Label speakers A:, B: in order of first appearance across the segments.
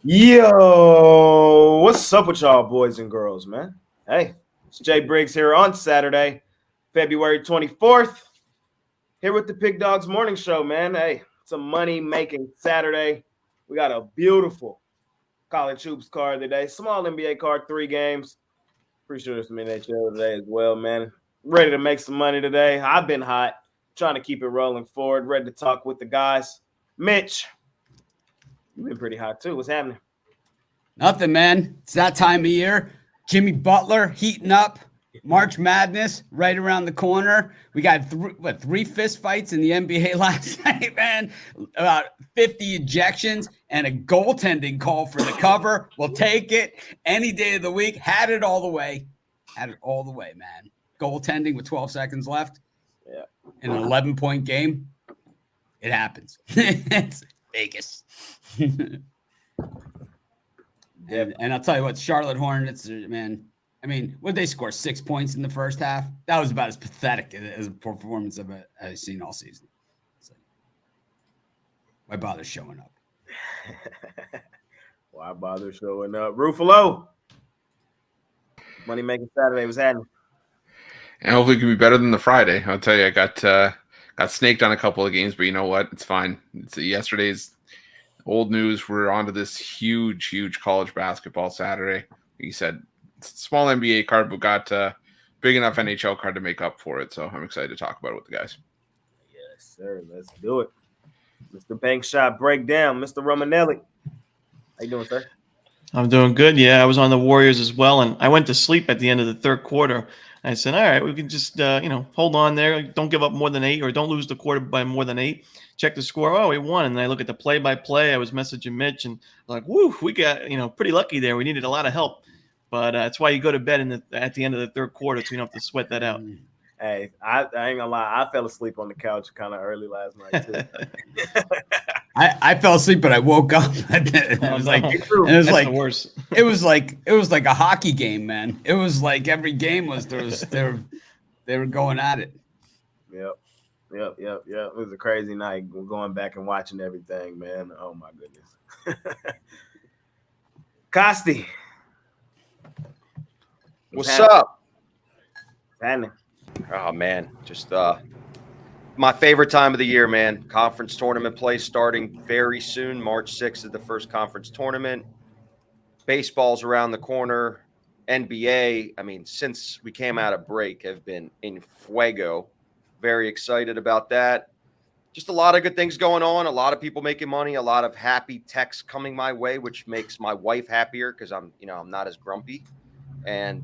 A: Yo, what's up with y'all boys and girls, man? Hey, it's Jay Briggs here on Saturday, February 24th, here with the Pig Dogs Morning Show, man. Hey, it's a money-making Saturday. We got a beautiful college hoops card today, small NBA card, 3 games. Pretty sure there's some NHL today as well, man. Ready to make some money today. I've been hot, trying to keep it rolling forward, ready to talk with the guys. Mitch, you've been pretty hot too. What's happening?
B: Nothing, man. It's that time of year. Jimmy Butler heating up. March Madness right around the corner. We got three fist fights in the NBA last night, man. About 50 ejections and a goaltending call for the cover. We'll take it any day of the week. Had it all the way. Had it all the way, man. Goaltending with 12 seconds left.
A: Yeah.
B: In an 11-point game. It happens. It's Vegas. And I'll tell you what, Charlotte Hornets, man, I mean, would they score 6 points in the first half? That was about as pathetic as a performance I've seen all season. So, why bother showing up?
A: Why bother showing up? Ruffolo. Money making Saturday was happening.
C: And hopefully it can be better than the Friday. I'll tell you, I got snaked on a couple of games, but you know what? It's fine. It's yesterday's old news. We're on to this huge college basketball Saturday. Like you said, small NBA card, but got big enough NHL card to make up for it. So I'm excited to talk about it with the guys.
A: Yes, sir. Let's do it. Mr. Bank Shot Breakdown, Mr. Romanelli. How you doing, sir?
D: I'm doing good. Yeah, I was on the Warriors as well, and I went to sleep at the end of the third quarter. I said, all right, we can just, hold on there. Don't give up more than 8 or don't lose the quarter by more than 8. Check the score. Oh, we won. And I look at the play-by-play. I was messaging Mitch and like, woo, we got, pretty lucky there. We needed a lot of help. But that's why you go to bed at the end of the third quarter so you don't have to sweat that out.
A: Hey, I ain't gonna lie. I fell asleep on the couch kind of early last night, too.
B: I fell asleep, but I woke up. It was like
D: worse.
B: It was like a hockey game, man. It was like every game they were going at it.
A: Yep. It was a crazy night going back and watching everything, man. Oh my goodness. Costi.
E: What's up?
A: Happening?
E: Oh man, just my favorite time of the year, man. Conference tournament play starting very soon. March 6th is the first conference tournament. Baseball's around the corner. NBA, I mean, since we came out of break, have been in fuego. Very excited about that. Just a lot of good things going on. A lot of people making money. A lot of happy texts coming my way, which makes my wife happier because I'm not as grumpy. And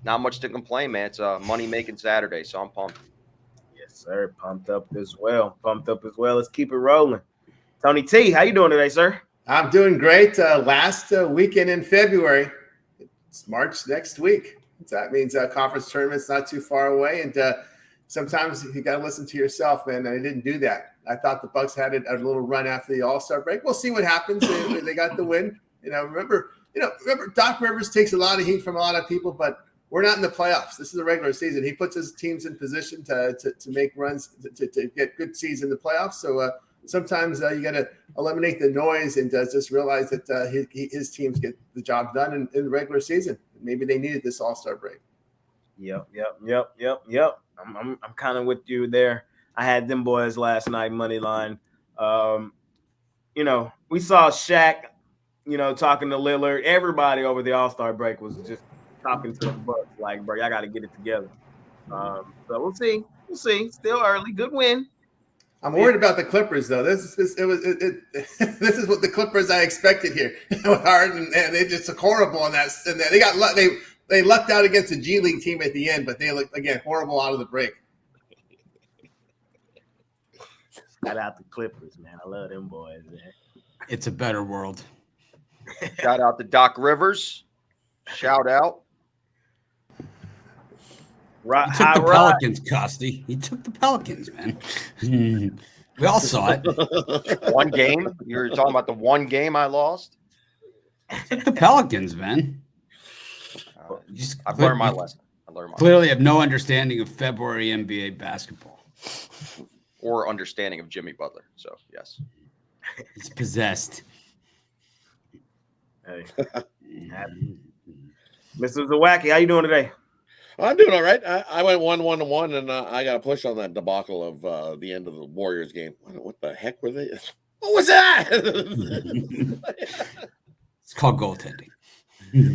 E: not much to complain, man. It's a money-making Saturday, so I'm pumped.
A: Yes, sir. Pumped up as well. Let's keep it rolling. Tony T, how you doing today, sir?
F: I'm doing great. Last weekend in February. It's March next week. So that means conference tournament's not too far away. And sometimes you got to listen to yourself, man. I didn't do that. I thought the Bucks had a little run after the All-Star break. We'll see what happens. They got the win. Remember, Doc Rivers takes a lot of heat from a lot of people, but we're not in the playoffs. This is a regular season. He puts his teams in position to make runs to get good seeds in the playoffs. So sometimes you got to eliminate the noise and just realize that his teams get the job done in the regular season. Maybe they needed this All-Star break.
A: Yep. I'm kind of with you there. I had them boys last night, money line. We saw Shaq, talking to Lillard. Everybody over the All-Star break was just talking to the Bucks like, bro, y'all got to get it together. So we'll see. Still early. Good win.
F: I'm worried about the Clippers, though. This is what the Clippers I expected here. Harden, and they just look horrible on that. And they lucked out against the G League team at the end, but they looked again horrible out of the break.
A: Shout out the Clippers, man. I love them boys, man.
B: It's a better world.
E: Shout out to Doc Rivers. Shout out.
B: He took the Pelicans, Costi. He took the Pelicans, man. We all saw it.
E: One game? You were talking about the one game I lost?
B: He took the Pelicans, man.
E: I've learned my lesson.
B: Clearly have no understanding of February NBA basketball.
E: Or understanding of Jimmy Butler. So, yes.
B: He's possessed.
A: Hey, Mr. Zawacki, how you doing today?
G: I'm doing all right. I went 1-1-1, and I got a push on that debacle of the end of the Warriors game. What the heck were they? What was that?
B: It's called goaltending.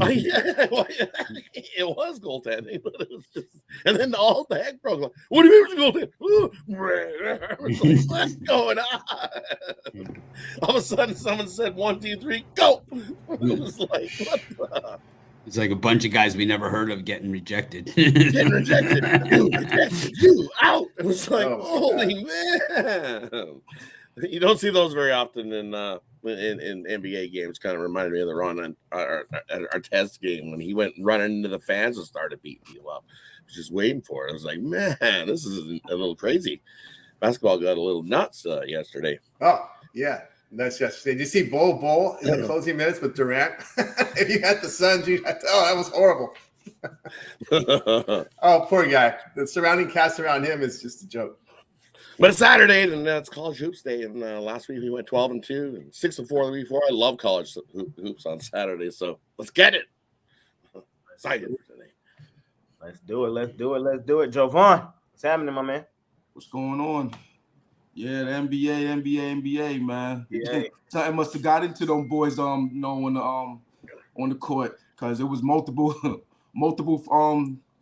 G: Oh, yeah, well, it was goaltending, but it was just, and then all the heck broke. Like, what do you mean goaltending? What's going on? All of a sudden, someone said 1, 2, 3, go. It was like, what the?
B: It's like a bunch of guys we never heard of getting rejected.
G: Getting rejected. You rejected. You out. It was like,
F: Oh,
G: holy man. You don't see those very often in NBA games. Kind of reminded me of the run on our test game when he went running into the fans and started beating people up. I was just waiting for it. I was like, man, this is a little crazy. Basketball got a little nuts yesterday.
F: Oh, yeah. That's yesterday. Did you see Bull in the closing minutes with Durant? If you had the Suns, that was horrible. Oh, poor guy. The surrounding cast around him is just a joke.
G: But it's Saturday, and it's college hoops day. And last week we went 12-2 and 6-4 the week before. I love college hoops on Saturday, so let's get it. Excited for today.
A: Let's do it. Jovan, what's happening, my man?
H: What's going on? Yeah, the NBA, man.
A: Yeah.
H: Something must have got into them boys, on the court, because it was multiple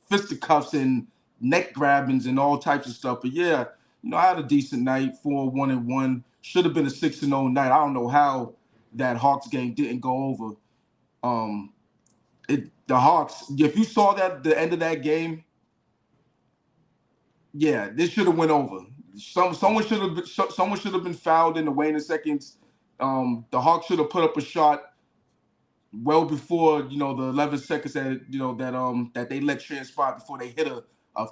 H: fisticuffs and neck grabbings and all types of stuff. But yeah, I had a decent night, 4-1-1. Should have been a 6-0 night. I don't know how that Hawks game didn't go over. The Hawks, if you saw that at the end of that game, yeah, this should have went over. Someone should have been fouled in the waning seconds. The Hawks should have put up a shot well before the 11 seconds that they let transpire before they hit a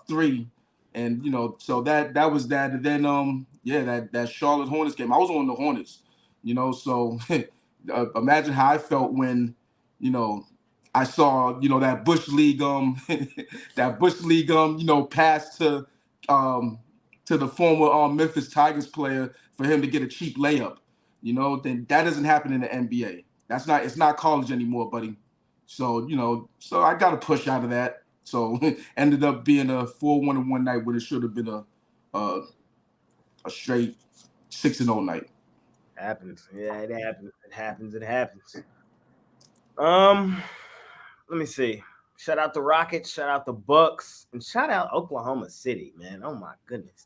H: three, and so that was that. And then that Charlotte Hornets game, I was on the Hornets, so imagine how I felt when I saw that Bush League pass to the former Memphis Tigers player for him to get a cheap layup. Then that doesn't happen in the NBA. It's not college anymore, buddy. So, so I got a push out of that. So ended up being a 4-1-1 night when it should have been a straight 6-0 night.
A: Happens. Yeah, it happens. It happens. Let me see. Shout out the Rockets, shout out the Bucks, and shout out Oklahoma City, man. Oh my goodness.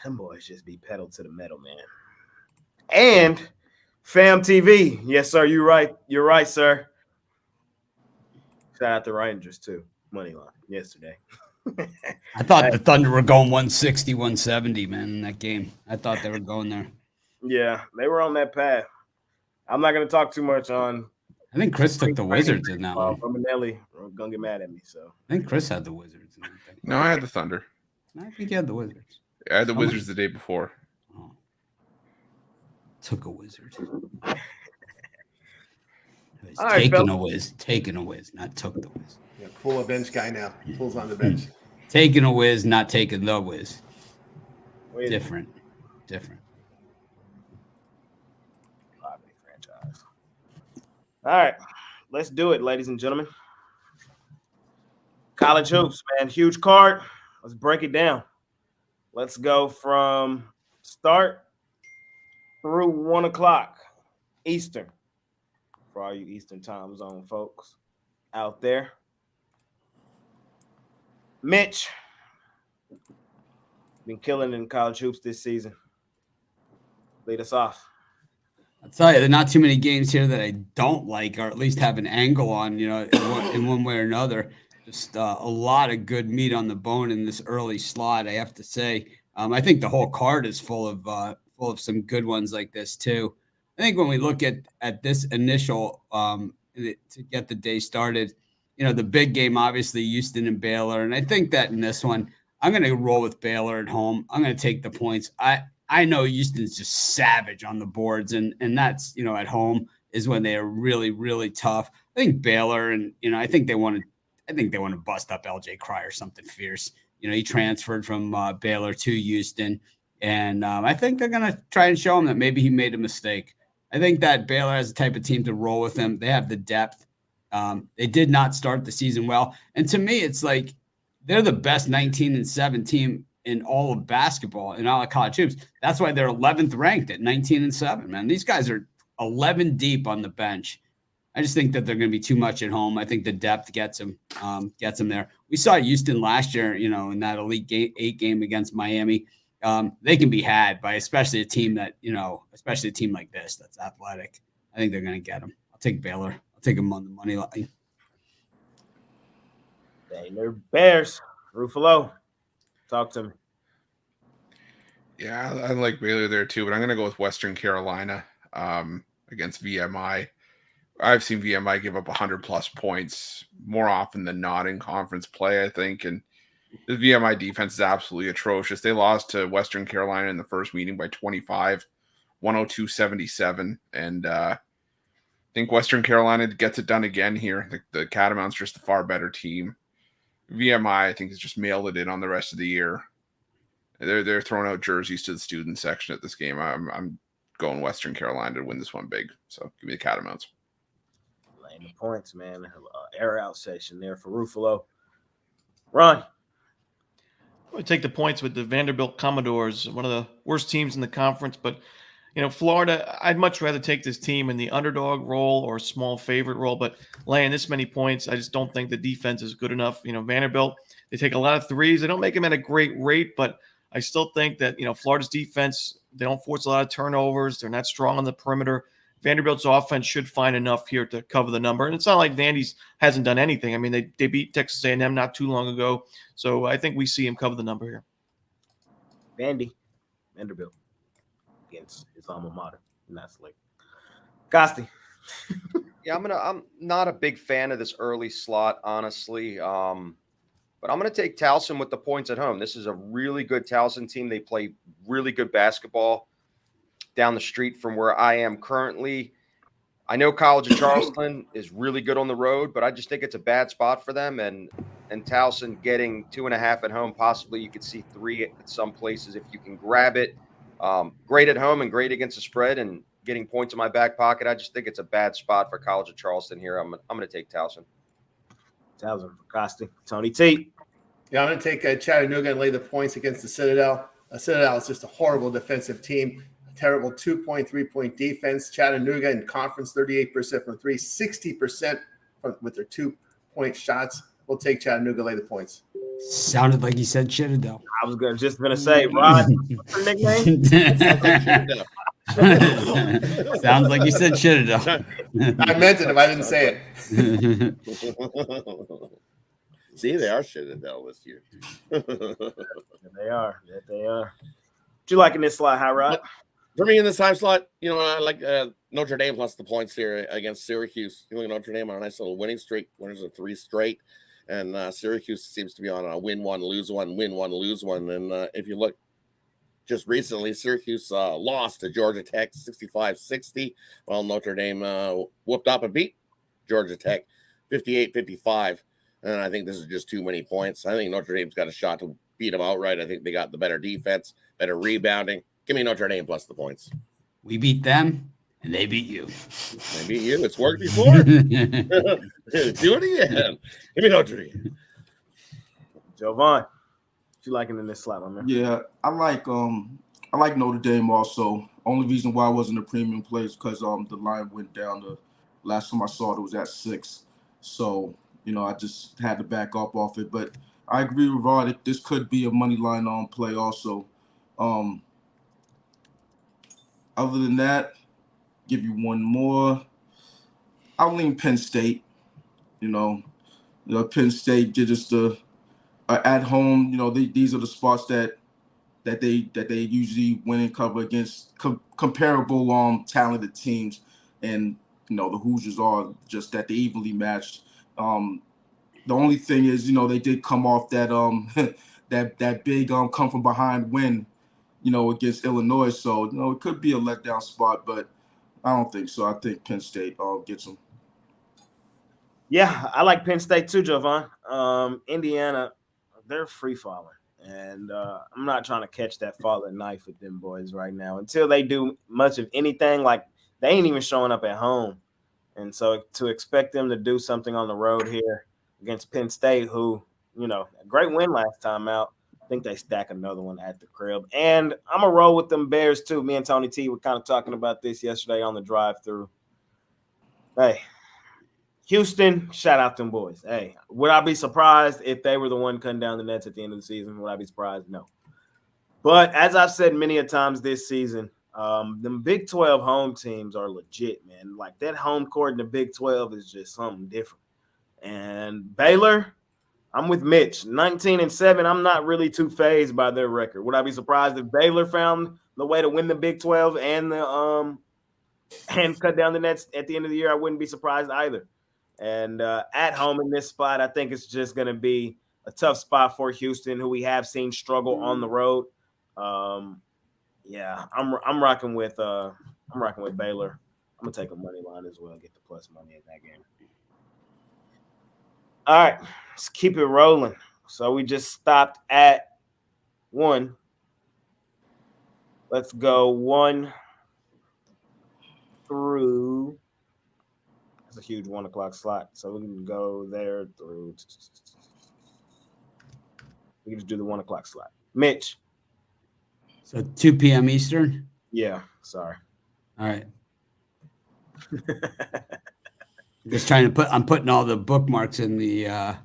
A: Them boys just be pedal to the metal, man. And Fam TV. Yes, sir. You're right, sir. Shout out the Rangers too. Money line yesterday.
B: I thought the Thunder were going 160, 170, man, in that game. I thought they were going there.
A: Yeah, they were on that path. I'm not going to talk too much on.
B: I think Chris took the Wizards in that one.
A: Romanelli going to get mad at me. So
B: I think Chris had the Wizards in that thing.
C: No, I had the Thunder.
B: I think he had the Wizards.
C: I had the Wizards the day before.
B: Oh. Took a Wizard.
A: All right,
B: taking a whiz, not took the whiz.
F: Yeah, pull a bench guy now. He pulls on the bench.
B: Taking a whiz, not taking the whiz. Different.
A: Franchise. All right, let's do it, ladies and gentlemen. College hoops, man. Huge card. Let's break it down. Let's go from start through 1 o'clock Eastern. For all you Eastern time zone folks out there. Mitch, been killing in college hoops this season. Lead us off.
B: I'll tell you, there are not too many games here that I don't like, or at least have an angle on, in one way or another. Just a lot of good meat on the bone in this early slot, I have to say. I think the whole card is full of some good ones like this too. I think when we look at this initial to get the day started, the big game, obviously Houston and Baylor. And I think that in this one, I'm going to roll with Baylor at home. I'm going to take the points. I know Houston's just savage on the boards, and that's, at home is when they are really, really tough. I think Baylor, and, I think they want to bust up LJ Cryer or something fierce. He transferred from Baylor to Houston, and I think they're going to try and show him that maybe he made a mistake. I think that Baylor has the type of team to roll with them. They have the depth. They did not start the season well. And to me, it's like they're the best 19-7 team in all of basketball and all of college hoops. That's why they're 11th ranked at 19-7, man. These guys are 11 deep on the bench. I just think that they're going to be too much at home. I think the depth gets them there. We saw Houston last year, in that Elite 8 game against Miami. They can be had by especially a team that, especially a team like this that's athletic. I think they're going to get them. I'll take Baylor. I'll take them on the money line.
A: Baylor Bears. Ruffolo, talk to me.
C: Yeah, I like Baylor there too, but I'm going to go with Western Carolina against VMI. I've seen VMI give up 100+ points more often than not in conference play, I think. And the VMI defense is absolutely atrocious. They lost to Western Carolina in the first meeting by 25, 102-77. And I think Western Carolina gets it done again here. The Catamounts are just a far better team. VMI, I think, has just mailed it in on the rest of the year. They're throwing out jerseys to the student section at this game. I'm going Western Carolina to win this one big. So give me the Catamounts.
A: Laying the points, man. Air out session there for Ruffolo. Ron.
D: I would take the points with the Vanderbilt Commodores, one of the worst teams in the conference. But, Florida, I'd much rather take this team in the underdog role or small favorite role. But laying this many points, I just don't think the defense is good enough. Vanderbilt, they take a lot of threes. They don't make them at a great rate, but I still think that, Florida's defense, they don't force a lot of turnovers. They're not strong on the perimeter. Vanderbilt's offense should find enough here to cover the number. And it's not like Vandy's hasn't done anything. I mean, they beat Texas A&M not too long ago. So I think we see him cover the number here.
A: Vanderbilt against his alma mater. And that's like Costi.
E: Yeah, I'm not a big fan of this early slot, honestly. But I'm going to take Towson with the points at home. This is a really good Towson team. They play really good basketball down the street from where I am currently. I know College of Charleston is really good on the road, but I just think it's a bad spot for them. And Towson getting 2.5 at home, possibly you could see 3 at some places if you can grab it. Great at home and great against the spread and getting points in my back pocket. I just think it's a bad spot for College of Charleston here. I'm going to take Towson.
A: Towson for Costi. Tony T.
F: Yeah, I'm going to take Chattanooga and lay the points against the Citadel. Citadel is just a horrible defensive team. Terrible 2.3-point defense. Chattanooga in conference 38% from 3, 60% with their 2-point shots. We'll take Chattanooga, lay the points.
B: Sounded like you said Citadel.
A: I was just gonna say, Rod, what's her nickname?
B: Sounds like you said Citadel.
F: I meant it if I didn't say it.
G: See, they are Citadel this year.
A: They are. What you liking this slot, Rod?
G: For me in this time slot, I like Notre Dame plus the points here against Syracuse. Notre Dame on a nice little winning streak, winners of 3 straight. And Syracuse seems to be on a win one, lose one, win one, lose one. And if you look just recently, Syracuse lost to Georgia Tech 65-60, while Notre Dame whooped up and beat Georgia Tech 58-55. And I think this is just too many points. I think Notre Dame's got a shot to beat them outright. I think they got the better defense, better rebounding. Give me Notre Dame plus the points.
B: We beat them, and they beat you.
G: They beat you. It's worked before. Do it again. Give me Notre Dame.
A: Jovan, what you liking in this slot, my man?
H: Yeah, I like Notre Dame also. Only reason why I wasn't a premium play is because the line went down. The last time I saw it was at 6. So, I just had to back up off it. But I agree with Rod. This could be a money line on play also. Other than that, give you one more. I'll lean Penn State. Penn State did just at home. These are the spots that they usually win and cover against comparable talented teams, and the Hoosiers are just that they evenly matched. The only thing is, they did come off that that big come from behind win, against Illinois. So, it could be a letdown spot, but I don't think so. I think Penn State gets them.
A: Yeah, I like Penn State too, Jovan. Indiana, they're free falling. And I'm not trying to catch that falling knife with them boys right now. Until they do much of anything, like they ain't even showing up at home. And so to expect them to do something on the road here against Penn State, who, a great win last time out, I think they stack another one at the crib. And I'm going to roll with them Bears, too. Me and Tony T were kind of talking about this yesterday on the drive-through. Hey, Houston, shout out them boys. Hey, would I be surprised if they were the one cutting down the Nets at the end of the season? Would I be surprised? No. But as I've said many a times this season, the Big 12 home teams are legit, man. Like that home court in the Big 12 is just something different. And Baylor, I'm with Mitch. 19-7. I'm not really too fazed by their record. Would I be surprised if Baylor found the way to win the Big 12 and cut down the Nets at the end of the year? I wouldn't be surprised either. And at home in this spot, I think it's just going to be a tough spot for Houston, who we have seen struggle on the road. Yeah, I'm rocking with Baylor. I'm gonna take a money line as well, get the plus money in that game. All right, let's keep it rolling. So we just stopped at 1. Let's go 1 through. That's a huge 1 o'clock slot, so we can go there through. We can just do the 1 o'clock slot. Mitch.
B: So 2 p.m. Eastern?
A: Yeah, sorry.
B: All right. Just trying to I'm putting all the bookmarks in the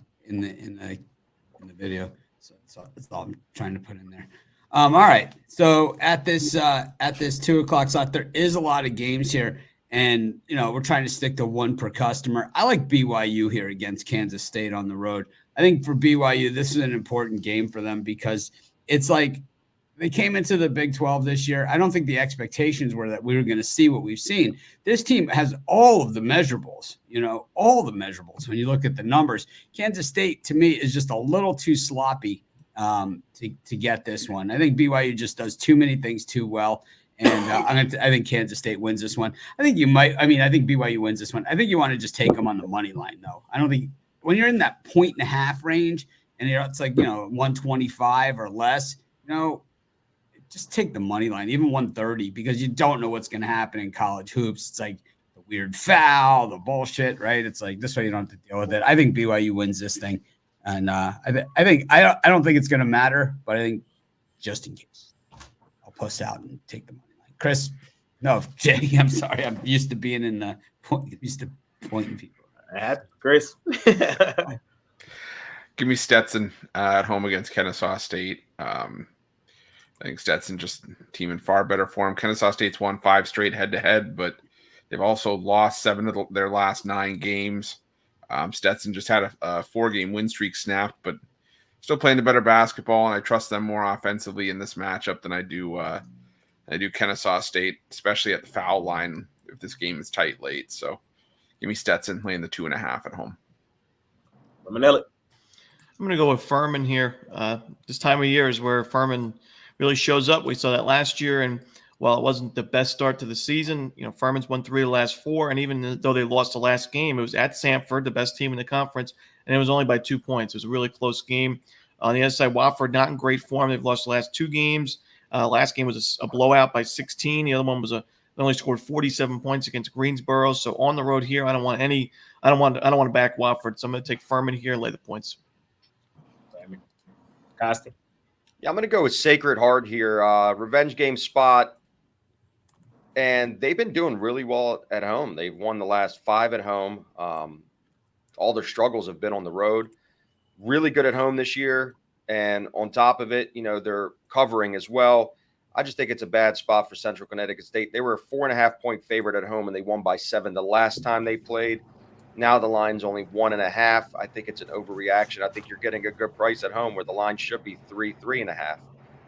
B: video. So that's all I'm trying to put in there. All right. So at this 2 o'clock slot, there is a lot of games here. And, we're trying to stick to 1 per customer. I like BYU here against Kansas State on the road. I think for BYU, this is an important game for them because it's like they came into the Big 12 this year. I don't think the expectations were that we were going to see what we've seen. This team has all of the measurables, all the measurables. When you look at the numbers, Kansas State, to me, is just a little too sloppy to get this one. I think BYU just does too many things too well. And I think Kansas State wins this one. I think BYU wins this one. I think you want to just take them on the money line, though. I don't think when you're in that 1.5 range and it's like, 125 or less, just take the money line, even 130, because you don't know what's going to happen in college hoops. It's like the weird foul, the bullshit, right? It's like this way you don't have to deal with it. I think BYU wins this thing. And I don't think it's going to matter, but I think just in case, I'll post out and take the money line. Chris, no, Jay, I'm sorry. I'm used to being in the used to pointing people.
A: Chris.
C: Give me Stetson at home against Kennesaw State. I think Stetson just team in far better form. Kennesaw State's won 5 straight head-to-head, but they've also lost 7 of their last 9 games. Stetson just had a 4-game win streak snapped, but still playing the better basketball, and I trust them more offensively in this matchup than I do Kennesaw State, especially at the foul line if this game is tight late. So give me Stetson laying the 2.5 at home.
A: I'm going
D: to go with Furman here. This time of year is where Furman really shows up. We saw that last year, and while it wasn't the best start to the season, Furman's won 3 of the last 4, and even though they lost the last game, it was at Samford, the best team in the conference, and it was only by 2 points. It was a really close game. On the other side, Wofford not in great form. They've lost the last 2 games. Last game was a blowout by 16. The other one was they only scored 47 points against Greensboro. So on the road here, I don't want to back Wofford. So I'm going to take Furman here and lay the points.
A: Costi.
E: Yeah, I'm going to go with Sacred Heart here. Revenge game spot. And they've been doing really well at home. They've won the last 5 at home. All their struggles have been on the road. Really good at home this year. And on top of it, they're covering as well. I just think it's a bad spot for Central Connecticut State. They were a 4.5-point favorite at home, and they won by 7 the last time they played. Now the line's only 1.5. I think it's an overreaction. I think you're getting a good price at home where the line should be 3.5.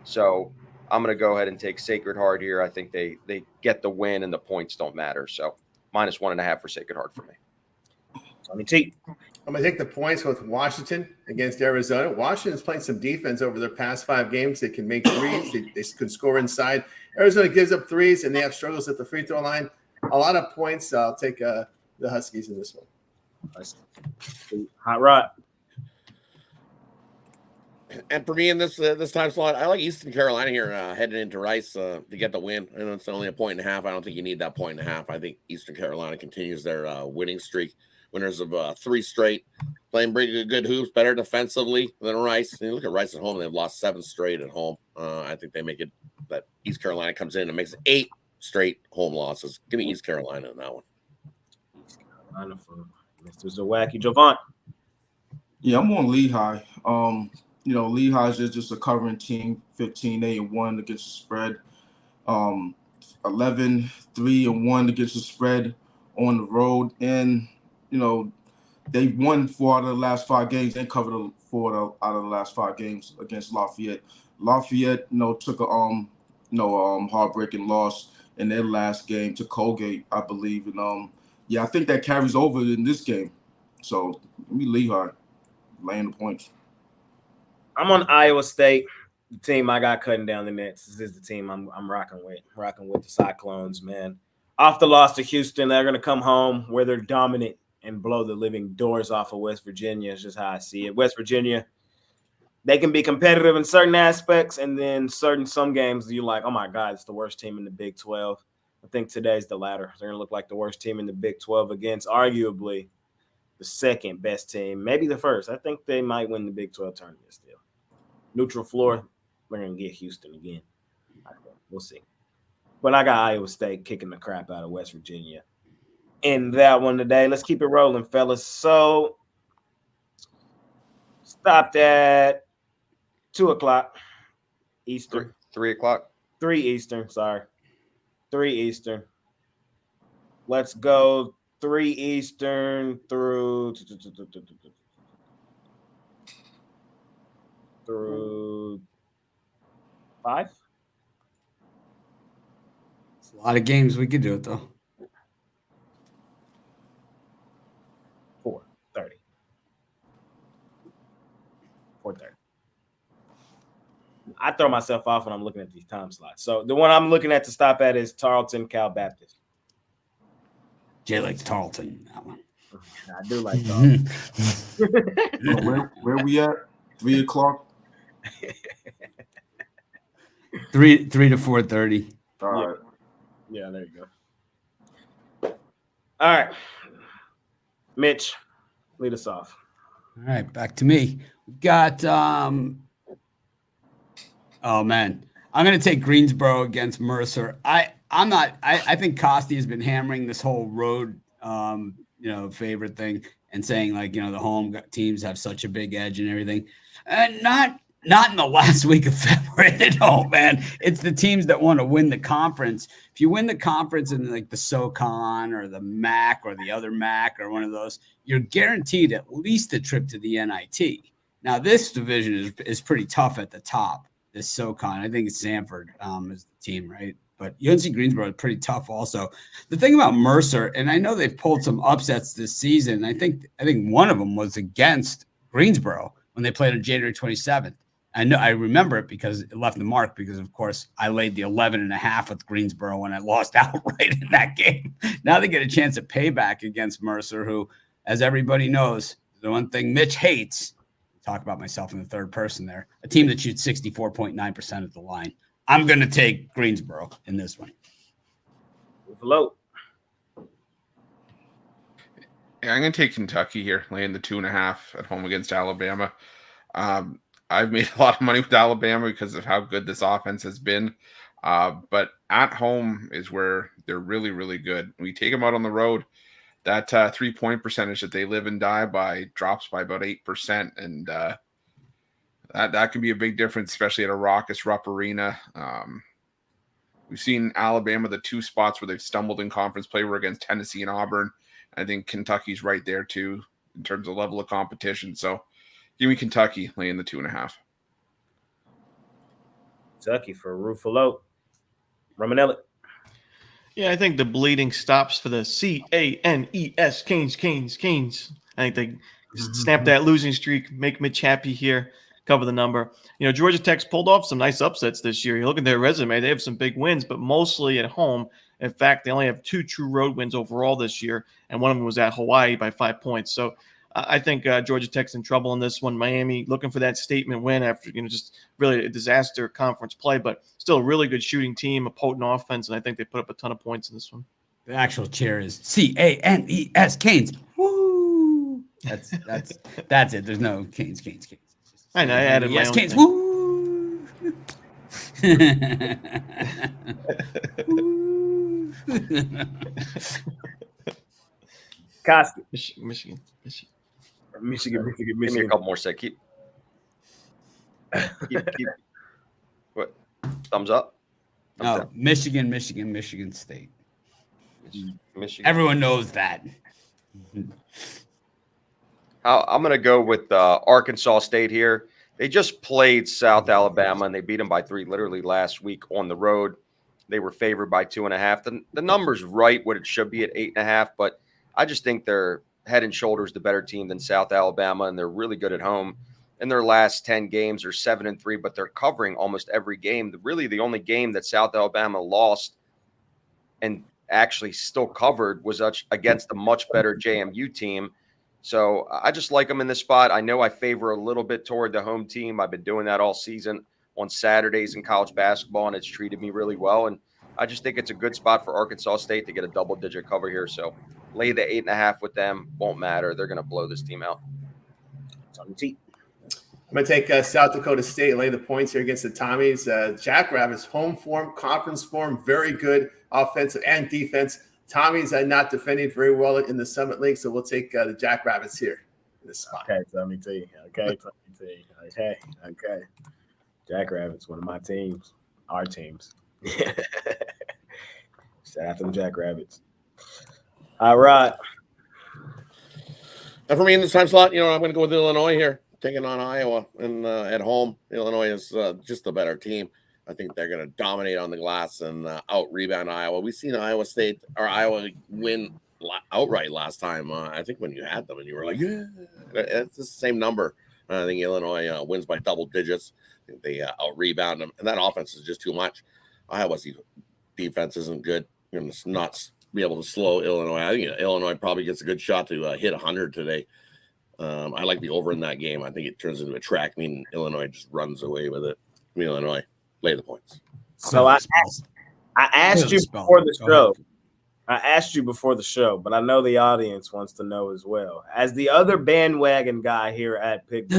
E: So I'm going to go ahead and take Sacred Heart here. I think they get the win and the points don't matter. So -1.5 for Sacred Heart for me.
A: Tony T.
F: I'm going to take the points with Washington against Arizona. Washington's playing some defense over their past 5 games. They can make threes. They could score inside. Arizona gives up threes, and they have struggles at the free throw line. A lot of points. I'll take the Huskies in this one.
A: Hot Rod.
G: And for me in this time slot, I like Eastern Carolina here heading into Rice to get the win. I know it's only a 1.5. I don't think you need that 1.5. I think Eastern Carolina continues their winning streak. Winners of 3 straight, playing pretty good hoops, better defensively than Rice. And you look at Rice at home; they've lost 7 straight at home. I think they make it that East Carolina comes in and makes 8 straight home losses. Give me East Carolina in that one.
A: East Carolina for Mr. Zawacki. Javon.
H: Yeah, I'm on Lehigh. Lehigh's just a covering team, 15-8-1 against the spread. 11-3-1 against the spread on the road. And, they've won 4 out of the last 5 games and covered 4 out of the last 5 games against Lafayette. Lafayette, took a heartbreaking loss in their last game to Colgate, I believe. And I think that carries over in this game. So give me Lehigh laying the points.
A: I'm on Iowa State, the team I got cutting down the nets. This is the team I'm rocking with the Cyclones, man. Off the loss to Houston, they're going to come home where they're dominant and blow the living doors off of West Virginia. It's just how I see it. West Virginia, they can be competitive in certain aspects, and then some games you're like, oh my God, it's the worst team in the Big 12. I think today's the latter. They're going to look like the worst team in the Big 12 against arguably the second best team, maybe the first. I think they might win the Big 12 tournament still. Neutral floor, we're going to get Houston again. We'll see. But I got Iowa State kicking the crap out of West Virginia in that one today. Let's keep it rolling, fellas. So, stopped at 2 o'clock Eastern.
E: 3 o'clock?
A: 3 Eastern, sorry. 3 Eastern. Let's go 3 Eastern through 5.
B: It's a lot of games we could do it though.
A: 4:30. 4:30. I throw myself off when I'm looking at these time slots. So the one I'm looking at to stop at is Tarleton Cal Baptist.
B: Jay likes Tarleton. That one.
A: I do like Tarleton.
H: Where we at? 3 o'clock?
B: 3 to 4:30.
H: All right.
A: Yeah, there you go. All right. Mitch, lead us off.
B: All right, back to me. We got oh man. I'm gonna take Greensboro against Mercer. I think Costi has been hammering this whole road favorite thing and saying the home teams have such a big edge and everything. And not in the last week of February. No, man. It's the teams that want to win the conference. If you win the conference in the SoCon or the MAC or the other MAC or one of those, you're guaranteed at least a trip to the NIT. Now, this division is pretty tough at the top, this SoCon. I think it's Sanford is the team, right? But UNC Greensboro is pretty tough also. The thing about Mercer, and I know they've pulled some upsets this season. I think one of them was against Greensboro when they played on January 27th. I remember it because it left the mark because, of course, I laid the 11.5 with Greensboro when I lost outright in that game. Now they get a chance at payback against Mercer, who, as everybody knows, the one thing Mitch hates, talk about myself in the third person there, a team that shoots 64.9% at the line. I'm going to take Greensboro in this one.
A: Hello.
C: Yeah, I'm going to take Kentucky here, laying the 2.5 at home against Alabama. I've made a lot of money with Alabama because of how good this offense has been. But at home is where they're really, really good. We take them out on the road. That 3-point percentage that they live and die by drops by about 8%. And that can be a big difference, especially at a raucous Rupp Arena. We've seen Alabama, the 2 spots where they've stumbled in conference play were against Tennessee and Auburn. I think Kentucky's right there too in terms of level of competition. So give me Kentucky laying the 2.5.
A: Kentucky for Ruffolo. Romanelli.
D: Yeah, I think the bleeding stops for the CANES, Canes. I think they snap that losing streak, make Mitch happy here, cover the number. Georgia Tech's pulled off some nice upsets this year. You look at their resume, they have some big wins, but mostly at home. In fact, they only have 2 true road wins overall this year, and one of them was at Hawaii by 5 points. So I think Georgia Tech's in trouble in this one. Miami looking for that statement win after, just really a disaster conference play, but still a really good shooting team, a potent offense, and I think they put up a ton of points in this one.
B: The actual cheer is CANES, Canes. Woo! That's it. There's no Canes.
D: I know. I added my own
B: Canes.
D: thing.
B: Woo!
A: Koski.
D: Michigan.
A: Michigan.
E: Give me a couple more seconds. Keep. What? Thumbs up? Thumbs down.
B: Michigan State.
E: Michigan.
B: Everyone knows that.
E: I'm going to go with Arkansas State here. They just played South Alabama, and they beat them by 3 literally last week on the road. They were favored by 2.5. The number's right what it should be at 8.5, but I just think they're head and shoulders the better team than South Alabama, and they're really good at home. In their last 10 games are 7-3, but they're covering almost every game. Really, the only game that South Alabama lost and actually still covered was against the much better JMU team. So I just like them in this spot. I know I favor a little bit toward the home team. I've been doing that all season on Saturdays in college basketball, and it's treated me really well. And I just think it's a good spot for Arkansas State to get a double-digit cover here. So lay the 8.5 with them. Won't matter. They're going to blow this team out.
F: I'm going to take South Dakota State and lay the points here against the Tommies. Jackrabbits, home form, conference form, very good offensive and defense. Tommies are not defending very well in the Summit League, so we'll take the Jackrabbits here in this spot.
A: Okay, Tommy T. Okay. Jackrabbits, one of my teams. Our teams. Shout out to the Jackrabbits. All right.
G: And for me in this time slot, I'm going to go with Illinois here, taking on Iowa and at home. Illinois is just the better team. I think they're going to dominate on the glass and out-rebound Iowa. We've seen Iowa win outright last time. I think when you had them and you were like, yeah, it's the same number. I think Illinois wins by double digits. I think they out-rebound them, and that offense is just too much. Iowa's defense isn't good. You're going to not be able to slow Illinois. I think Illinois probably gets a good shot to hit 100 today. I like the over in that game. I think it turns into a track mean Illinois just runs away with it. Illinois lay the points.
A: So I asked you before the show. I asked you before the show, but I know the audience wants to know as well. As the other bandwagon guy here at Pick,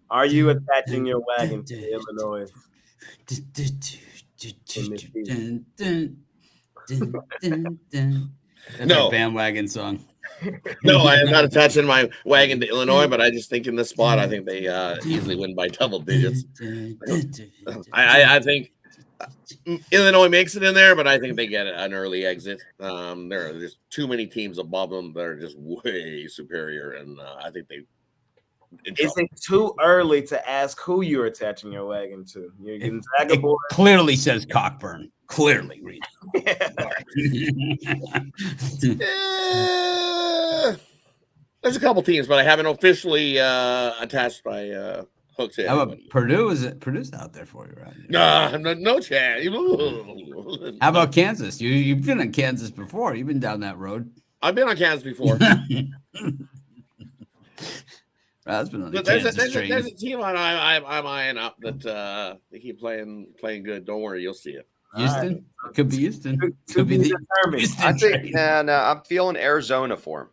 A: are you attaching your wagon to Illinois?
B: That's a bandwagon song.
G: No, I am not attaching my wagon to Illinois, but I just think in this spot, I think they easily win by double digits. I think Illinois makes it in there, but I think they get an early exit. There are just too many teams above them that are just way superior, and I think they.
A: Is it too early to ask who you're attaching your wagon to? You're getting
B: it clearly says Cockburn. Clearly, read.
G: There's a couple teams, but I haven't officially attached my hook to
B: How about Purdue? Purdue's out there for you, right?
G: No chance.
B: How about Kansas? You've been in Kansas before. You've been down that road.
G: I've been on Kansas before.
B: There's
G: a team I'm eyeing up that they keep playing good. Don't worry, you'll see it.
B: Houston? Right. Could be Houston.
A: Could be determined.
E: I think, I'm feeling Arizona for him.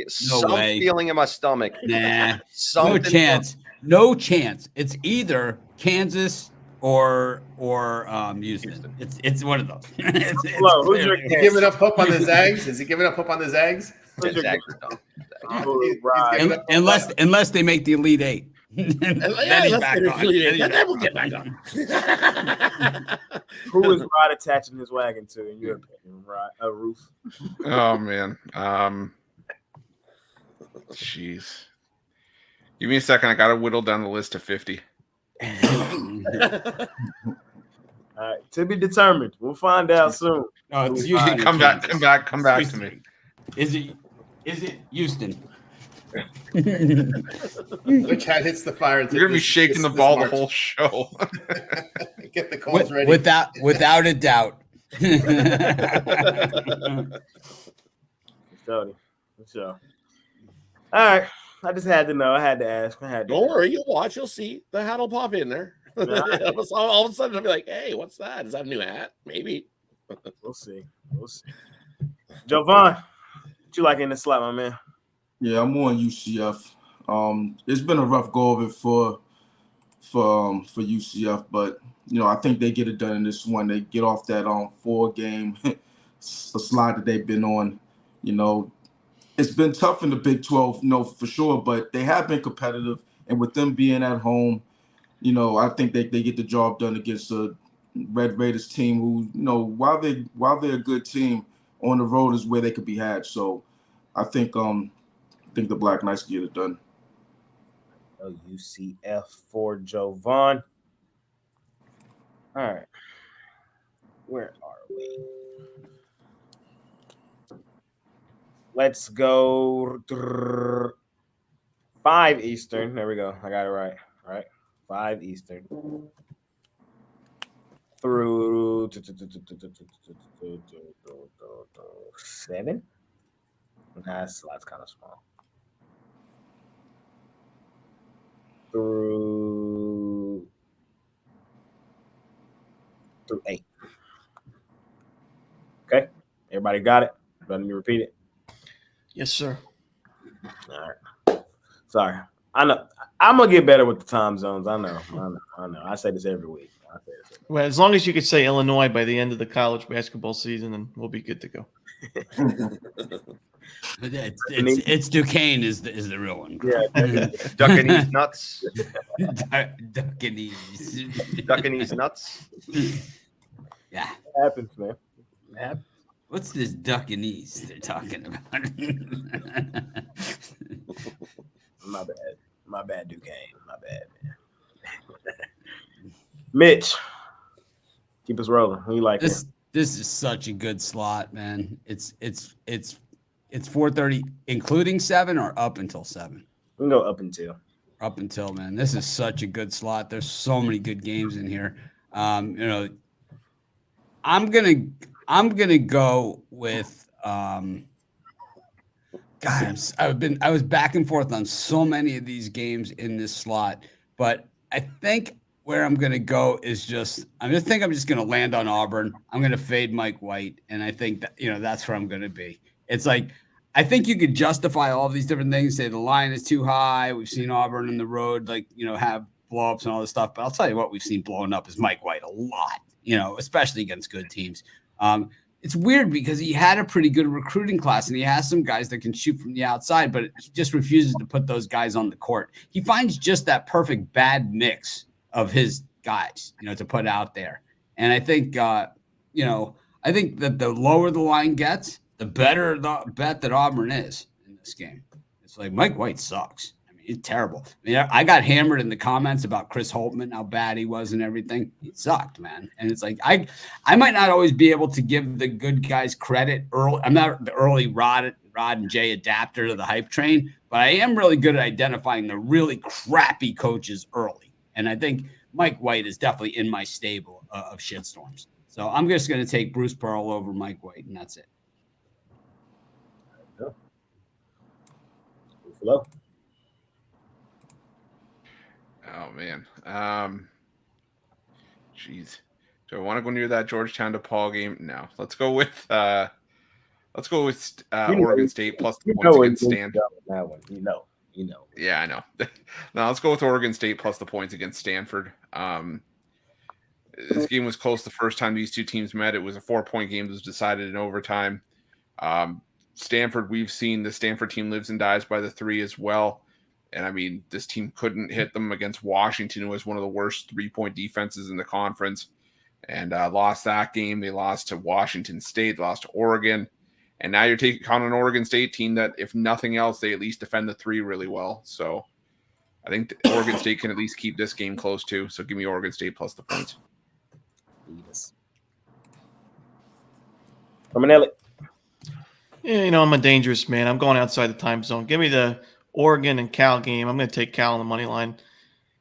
E: Some feeling in my stomach.
B: Nah, no chance. No chance. It's either Kansas or Houston. It's one of those.
F: Is he giving up hope on the Zags? Is he giving up hope on the Zags?
B: Unless they make the Elite Eight. Then
G: we'll get back on.
A: Who is Rod attaching his wagon to in your opinion, Rod? A Roof.
C: Oh man. Jeez. Give me a second. I gotta whittle down the list to 50.
A: All right, to be determined. We'll find out soon.
B: Oh, it's
C: Houston. Come back to me.
B: Is it Houston?
F: Which hat hits the fire?
C: You're gonna be shaking the ball the whole show.
F: Get the calls ready.
B: Without a doubt.
A: So, all right. I just had to know. I had to ask.
G: Don't worry, you'll watch. You'll see the hat will pop in there. All of a sudden, I'll be like, "Hey, what's that? Is that a new hat? Maybe."
A: We'll see. Jovan, what you like in the slot, my man?
H: Yeah, I'm on UCF. It's been a rough go of it for UCF, but I think they get it done in this one. They get off that 4-game slide that they've been on. It's been tough in the Big 12, for sure, but they have been competitive. And with them being at home, I think they get the job done against a Red Raiders team who, while they're a good team, on the road is where they could be had. So I think the Black Knights get it done.
A: UCF for Jovan. All right. Where are we? Let's go 5 Eastern. There we go. I got it right. All right. 5 Eastern. Through 7. That's kind of small. Through 8. Okay. Everybody got it? Let me repeat it.
D: Yes, sir.
A: All right. Sorry. I know. I'm going to get better with the time zones. I know. I say this every week.
D: Well, as long as you could say Illinois by the end of the college basketball season, then we'll be good to go.
B: It's Duquesne is the real one.
A: Yeah.
E: Duckinese nuts.
B: Duckinese.
E: Duckinese nuts.
B: Yeah.
A: It happens, man. It happens.
B: What's this Duckinese they're talking about?
A: My bad, Duquesne. My bad, man. Mitch, keep us rolling. Who you like?
B: This is such a good slot, man. It's 4:30, including 7 or up until 7.
A: We can go up until.
B: Up until, man. This is such a good slot. There's so many good games in here. I'm gonna go with God. I was back and forth on so many of these games in this slot, but I think where I'm gonna go is I'm just gonna land on Auburn. I'm gonna fade Mike White, and I think that that's where I'm gonna be. It's like I think you could justify all these different things. Say the line is too high. We've seen Auburn on the road, have blow-ups and all this stuff. But I'll tell you what, we've seen blowing up is Mike White a lot. Especially against good teams. It's weird because he had a pretty good recruiting class and he has some guys that can shoot from the outside, but he just refuses to put those guys on the court. He finds just that perfect bad mix of his guys, to put out there. And I think, I think that the lower the line gets, the better the bet that Auburn is in this game. It's like Mike White sucks. He's terrible. I got hammered in the comments about Chris Holtman, how bad he was and everything. He sucked, man. And it's like I might not always be able to give the good guys credit early. I'm not the early Rod and Jay adapter to the hype train, but I am really good at identifying the really crappy coaches early. And I think Mike White is definitely in my stable of shitstorms. So I'm just going to take Bruce Pearl over Mike White, and that's it.
A: Hello.
C: Oh man. Jeez. Do I want to go near that Georgetown DePaul game? No. Let's go with Oregon State plus the points against Stanford.
A: That one, you know.
C: Yeah, I know. Now let's go with Oregon State plus the points against Stanford. This game was close the first time these two teams met. It was a 4-point game that was decided in overtime. Stanford, we've seen the Stanford team lives and dies by the 3 as well. And this team couldn't hit them against Washington, who was one of the worst 3-point defenses in the conference, and lost that game. They lost to Washington State, lost to Oregon. And now you're taking on an Oregon State team that, if nothing else, they at least defend the 3 really well. So I think Oregon State can at least keep this game close too. So give me Oregon State plus the points.
A: From an Elliott.
D: Yeah, I'm a dangerous man. I'm going outside the time zone. Give me the Oregon and Cal game. I'm going to take Cal on the money line.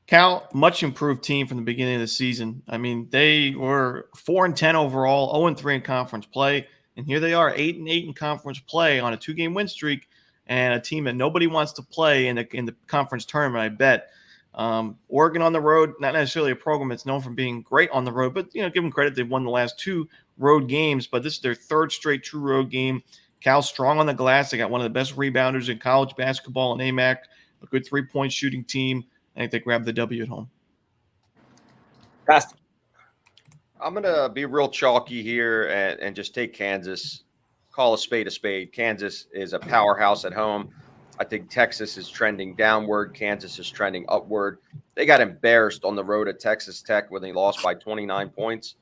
D: Cal, much improved team from the beginning of the season. They were 4-10 overall, 0-3 in conference play, and here they are, 8-8 in conference play on a 2-game win streak and a team that nobody wants to play in the conference tournament, I bet. Oregon on the road, not necessarily a program that's known for being great on the road, but, give them credit. They've won the last 2 road games, but this is their 3rd straight true road game. Cal strong on the glass. They got one of the best rebounders in college basketball in AMAC, a good 3-point shooting team. I think they grabbed the W at home.
A: Pastor.
E: I'm going to be real chalky here and just take Kansas, call a spade a spade. Kansas is a powerhouse at home. I think Texas is trending downward. Kansas is trending upward. They got embarrassed on the road at Texas Tech when they lost by 29 points.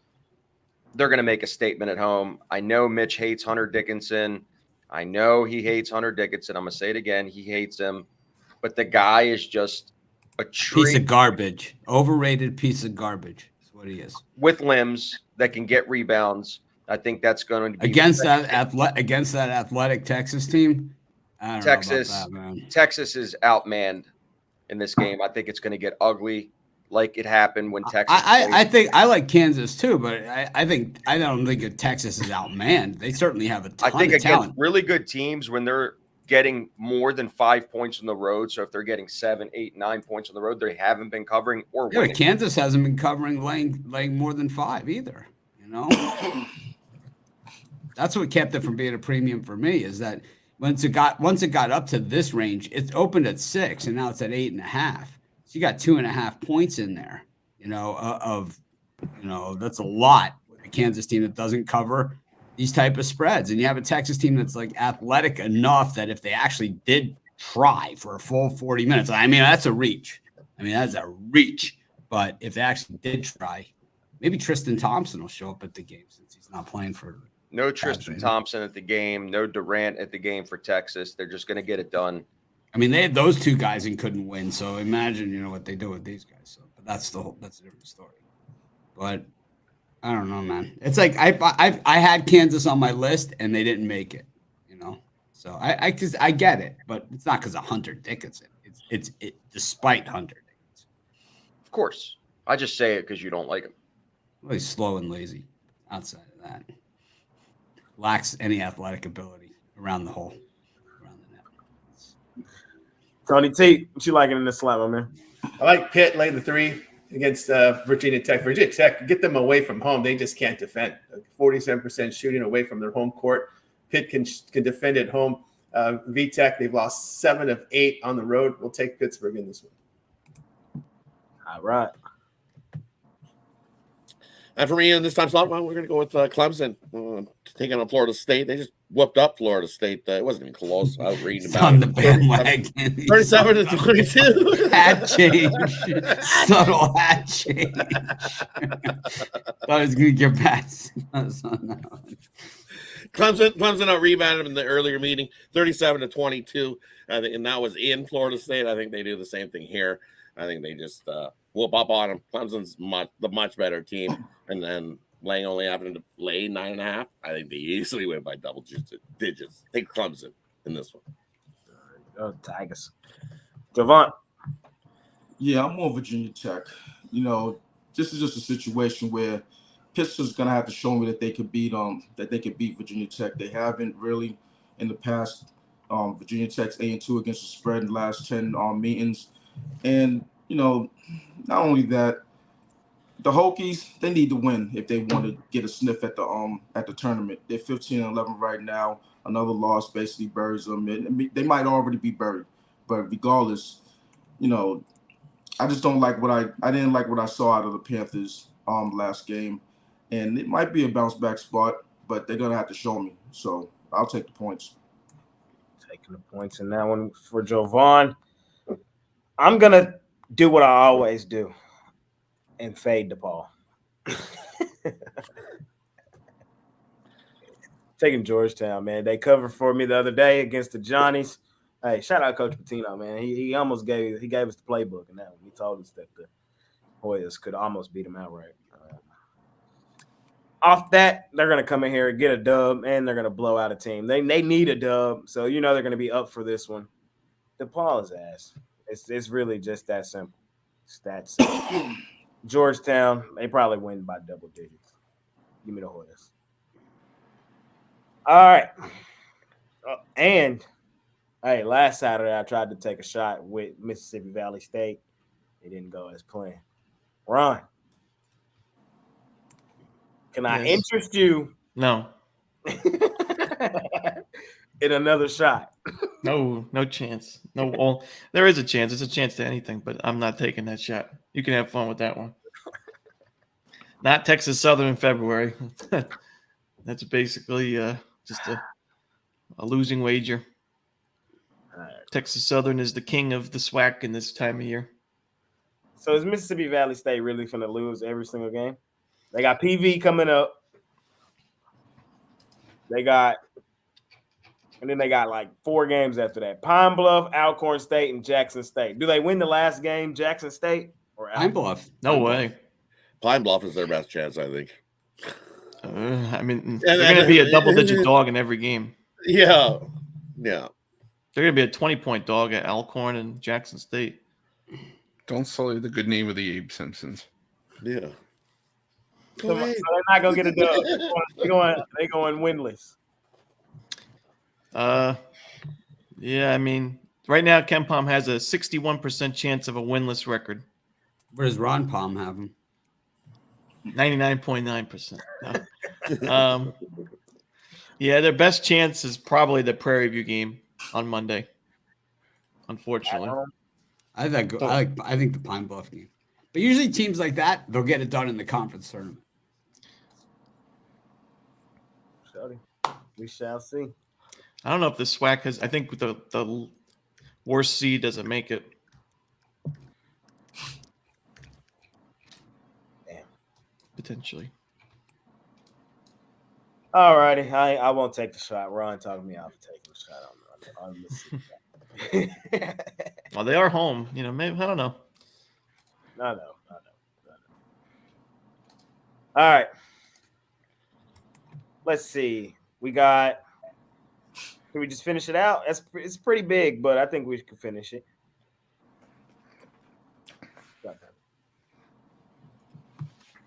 E: They're going to make a statement at home. I know Mitch hates Hunter Dickinson. I know he hates Hunter Dickinson. I'm going to say it again. He hates him. But the guy is just a
B: piece of garbage. Overrated piece of garbage is what he is.
E: With limbs that can get rebounds. I think that's going to be
B: against that athletic Texas team. I don't know about that, man.
E: Texas is outmanned in this game. I think it's going to get ugly, like it happened when Texas.
B: I think I like Kansas too, but I don't think Texas is outmanned. They certainly have a ton of talent.
E: Against really good teams, when they're getting more than 5 points on the road, so if they're getting 7, 8, 9 points on the road, they haven't been covering or winning.
B: But Kansas hasn't been covering laying more than 5 either. That's what kept it from being a premium for me, is that once it got up to this range, it's opened at 6 and now it's at 8.5. So you got 2.5 points in there, that's a lot with a Kansas team that doesn't cover these type of spreads. And you have a Texas team that's like athletic enough that if they actually did try for a full 40 minutes, that's a reach. But if they actually did try, maybe Tristan Thompson will show up at the game since he's not playing for.
E: No Tristan Thompson at the game. No Durant at the game for Texas. They're just going to get it done.
B: They had those 2 guys and couldn't win. So imagine, what they do with these guys. So, but that's a different story. But I don't know, man. It's like I had Kansas on my list and they didn't make it. So I get it, but it's not because of Hunter Dickinson. It's despite Hunter Dickinson.
E: Of course, I just say it because you don't like him.
B: Well, he's slow and lazy. Outside of that, lacks any athletic ability around the hole, around the net.
A: Tony T, what you liking in this slap, my man?
F: I like Pitt lay the 3 against Virginia Tech. Virginia Tech, get them away from home. They just can't defend. 47% shooting away from their home court. Pitt can defend at home. VTech, they've lost 7 of 8 on the road. We'll take Pittsburgh in this one.
A: All right.
G: And for me, in this time slot, we're going to go with Clemson taking on Florida State. They just whooped up Florida State. It wasn't even close. I was reading about
B: on the bandwagon.
G: 37-22.
B: Hat change. Subtle hat change. Thought I was going to get bats on that one.
G: Clemson out rebounded in the earlier meeting, 37-22. And that was in Florida State. I think they do the same thing here. I think they just whoop up on them. Clemson's the much better team. And then Lang only having to lay 9.5. I think they easily win by double digits. Take Clemson in this one.
A: Oh, Tigers. Javon.
H: Yeah, I'm more Virginia Tech. This is just a situation where Pistons gonna have to show me that they could beat Virginia Tech. They haven't really in the past. Virginia Tech's 8-2 against the spread in the last 10 meetings, and not only that, the Hokies, they need to win if they want to get a sniff at the tournament. They're 15-11 right now. Another loss basically buries them. They might already be buried, but regardless, I just don't like I didn't like what I saw out of the Panthers last game. And it might be a bounce back spot, but they're going to have to show me. So I'll take the points.
A: Taking the points in that one for Jovan. I'm going to do what I always do and fade DePaul. Taking Georgetown, man. They covered for me the other day against the Johnnies. Hey, shout out Coach Pitino, man. He almost gave us the playbook in that one. He told us that the Hoyas could almost beat him outright. Off that, they're going to come in here and get a dub, and they're going to blow out a team. They need a dub, so they're going to be up for this one. DePaul's ass. It's really just that simple. It's that simple. Georgetown, they probably win by double digits. Give me the Hoyas. All right. And Hey, last Saturday I tried to take a shot with Mississippi Valley State. It didn't go as planned. Ron, can I
D: Yes.
A: interest you
D: No,
A: in another shot?
D: no chance. No, well, there is a chance. There's a chance to anything, but I'm not taking that shot. You can have fun with that one. Not Texas Southern in February. That's basically just a losing wager. Texas Southern is the king of the SWAC in this time of year.
A: So is Mississippi Valley State really going to lose every single game? They got PV coming up. And then they got like 4 games after that. Pine Bluff, Alcorn State, and Jackson State. Do they win the last game, Jackson State? Or
B: Pine Bluff.
D: No
B: Pine
D: way.
B: Bluff.
G: Pine Bluff is their best chance, I think.
D: I mean, they're going to be a double-digit dog in every game.
G: Yeah.
D: They're going to be a 20-point dog at Alcorn and Jackson State.
C: Don't sully the good name of the Abe Simpsons.
G: Yeah.
A: So they're not going to get a dub. They're going winless.
D: Yeah, I mean, right now, KenPom has a 61% chance of a winless record.
B: Where does Ron Palm have him?
D: 99.9%. No. Yeah, their best chance is probably the Prairie View game on Monday. Unfortunately,
B: I think the Pine Bluff game. But usually teams like that, they'll get it done in the conference tournament.
A: We shall see.
D: I don't know if the SWAC has. I think the worst seed doesn't make it.
A: Damn.
D: Potentially.
A: All righty. I won't take the shot. Ron talking me out for taking the shot on Mississippi.
D: Well, they are home. You know, maybe I don't know.
A: I know. All right. Let's see. Can we just finish it out? It's pretty big, but I think we can finish it.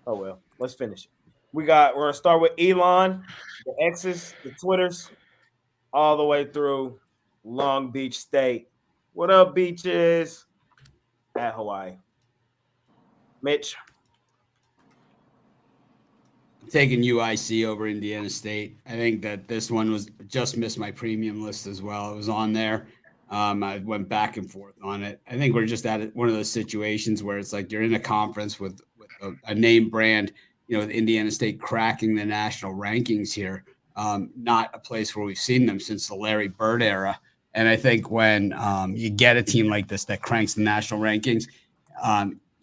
A: Oh well, let's finish it. We're gonna start with Elon, the X's, the Twitters, all the way through Long Beach State. What up, Beaches? At Hawaii. Mitch.
B: Taking UIC over Indiana State. I think that this one was just missed my premium list as well. It was on there. I went back and forth on it. I think we're just at one of those situations where it's like you're in a conference with a name brand, with Indiana State cracking the national rankings here. Not a place where we've seen them since the Larry Bird era. And I think when you get a team like this that cranks the national rankings,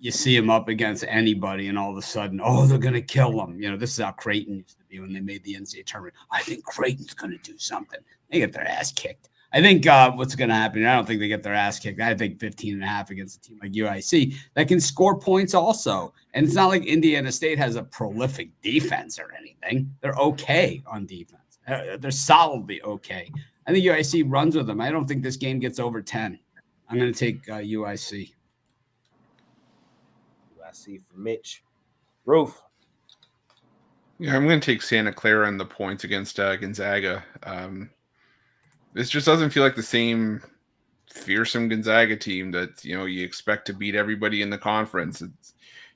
B: you see them up against anybody, and all of a sudden, they're going to kill them. This is how Creighton used to be when they made the NCAA tournament. I think Creighton's going to do something. They get their ass kicked. I think what's going to happen, I don't think they get their ass kicked. I think 15.5 against a team like UIC that can score points also. And it's not like Indiana State has a prolific defense or anything. They're okay on defense. They're solidly okay. I think UIC runs with them. I don't think this game gets over 10. I'm going to take UIC.
A: UIC for Mitch. Roof.
C: Yeah, I'm going to take Santa Clara and the points against Gonzaga. This just doesn't feel like the same fearsome Gonzaga team that you expect to beat everybody in the conference. It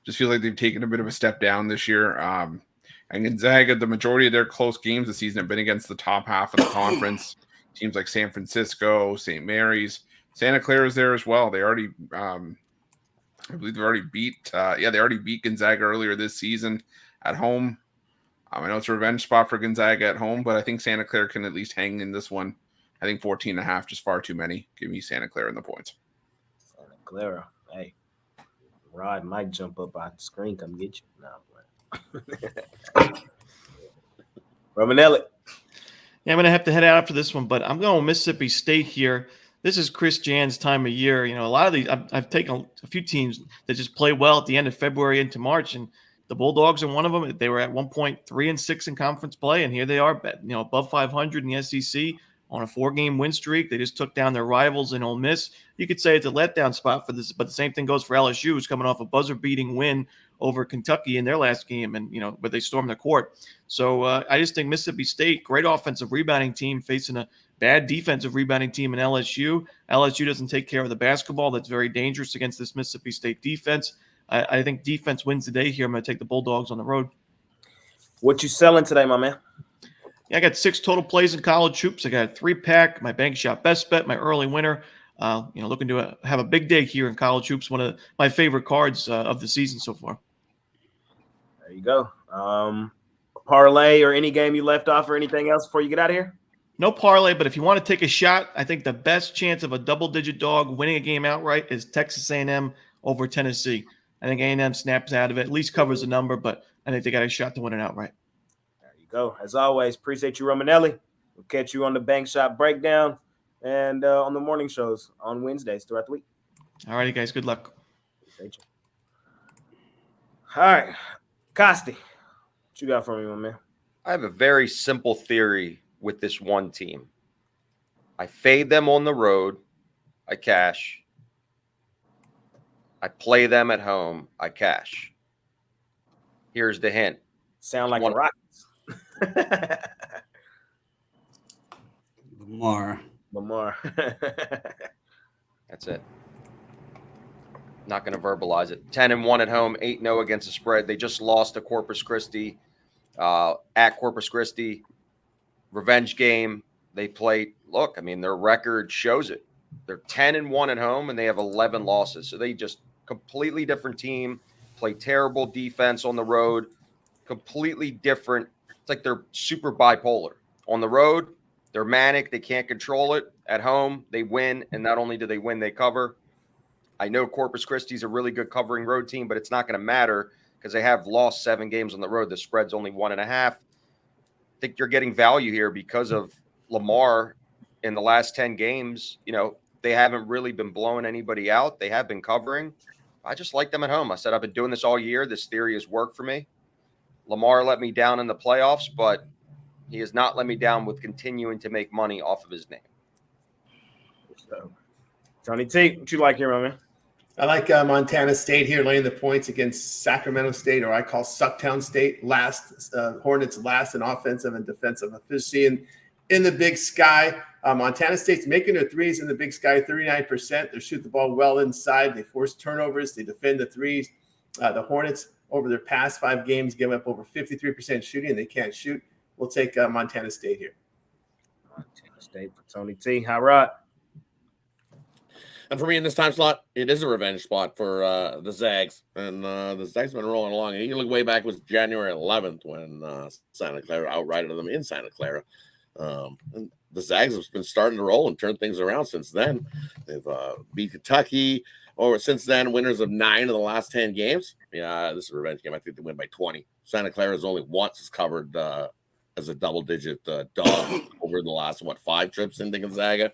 C: just feels like they've taken a bit of a step down this year. And Gonzaga, the majority of their close games this season have been against the top half of the conference. Teams like San Francisco, St. Mary's, Santa Clara is there as well. They already, I believe they already beat Gonzaga earlier this season at home. I know it's a revenge spot for Gonzaga at home, but I think Santa Clara can at least hang in this one. I think 14.5 just far too many. Give me Santa Clara in the points.
A: Santa Clara. Hey, Rod might jump up out the screen, come get you. No, Romanelli.
D: Yeah, I'm going to have to head out after this one, but I'm going with Mississippi State here. This is Chris Jan's time of year. A lot of these, I've taken a few teams that just play well at the end of February into March, and the Bulldogs are one of them. They were at 1 point 3-6 in conference play, and here they are, above 500 in the SEC on a 4-game win streak. They just took down their rivals in Ole Miss. You could say it's a letdown spot for this, but the same thing goes for LSU, who's coming off a buzzer-beating win over Kentucky in their last game, and where they stormed the court. So I just think Mississippi State, great offensive rebounding team, facing a bad defensive rebounding team in LSU. LSU doesn't take care of the basketball. That's very dangerous against this Mississippi State defense. I think defense wins the day here. I'm going to take the Bulldogs on the road.
A: What you selling today, my man?
D: Yeah, I got 6 total plays in college hoops. I got a 3-pack, my bank shot best bet, my early winner. Looking to have a big day here in college hoops. One of my favorite cards of the season so far.
A: There you go. Parlay or any game you left off or anything else before you get out of here?
D: No parlay, but if you want to take a shot, I think the best chance of a double-digit dog winning a game outright is Texas A&M over Tennessee. I think A&M snaps out of it, at least covers the number, but I think they got a shot to win it outright.
A: There you go. As always, appreciate you, Romanelli. We'll catch you on the Bank Shot Breakdown and on the morning shows on Wednesdays throughout the week.
D: All righty, guys. Good luck.
A: Appreciate you. All right. Costi, what you got for me, my man?
E: I have a very simple theory with this one team. I fade them on the road. I cash. I play them at home. I cash. Here's the hint.
A: Sound like a Rockets.
B: Lamar.
E: That's it. Not going to verbalize it. 10-1 at home, 8-0 against the spread. They just lost to Corpus Christi at Corpus Christi. Revenge game. They played. Look, I mean, their record shows it. They're 10-1 at home, and they have 11 losses. So they just completely different team. Play terrible defense on the road. Completely different. It's like they're super bipolar. On the road, they're manic. They can't control it. At home, they win, and not only do they win, they cover. I know Corpus Christi is a really good covering road team, but it's not going to matter because they have lost 7 games on the road. The spread's only 1.5. I think you're getting value here because of Lamar in the last 10 games. They haven't really been blowing anybody out. They have been covering. I just like them at home. I said I've been doing this all year. This theory has worked for me. Lamar let me down in the playoffs, but he has not let me down with continuing to make money off of his name.
A: So, Tony T, what you like here, my man?
F: I like Montana State here laying the points against Sacramento State, or I call Sucktown State, Hornets last in offensive and defensive efficiency in the Big Sky. Montana State's making their threes in the Big Sky 39%. They shoot the ball well inside. They force turnovers. They defend the threes. The Hornets, over their past 5 games, give up over 53% shooting, and they can't shoot. We'll take Montana State here.
A: Montana State for Tony T. How right?
G: And for me in this time slot, it is a revenge spot for the Zags. And the Zags have been rolling along. And you look way back, it was January 11th when Santa Clara outrighted them in Santa Clara. And the Zags have been starting to roll and turn things around since then. They've beat Kentucky. Since then, winners of 9 of the last 10 games. Yeah, this is a revenge game. I think they win by 20. Santa Clara's only once covered as a double-digit dog over the last, 5 trips into Gonzaga.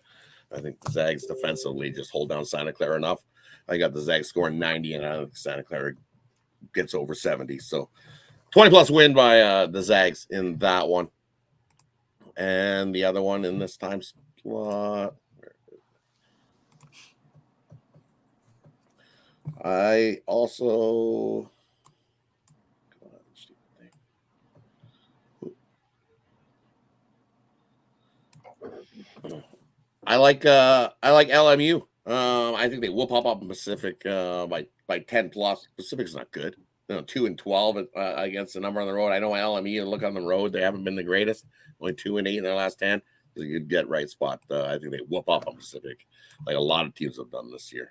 G: I think the Zags defensively just hold down Santa Clara enough. I got the Zags scoring 90, and I think Santa Clara gets over 70. So 20-plus win by the Zags in that one. And the other one in this time slot, I also I like LMU. I think they will pop up in Pacific by 10 plus. Pacific's not good. 2-12 against the number on the road. I know LMU, look on the road, they haven't been the greatest. Only 2-8 in their last 10. It's a good get right spot. I think they whoop up on Pacific, like a lot of teams have done this year.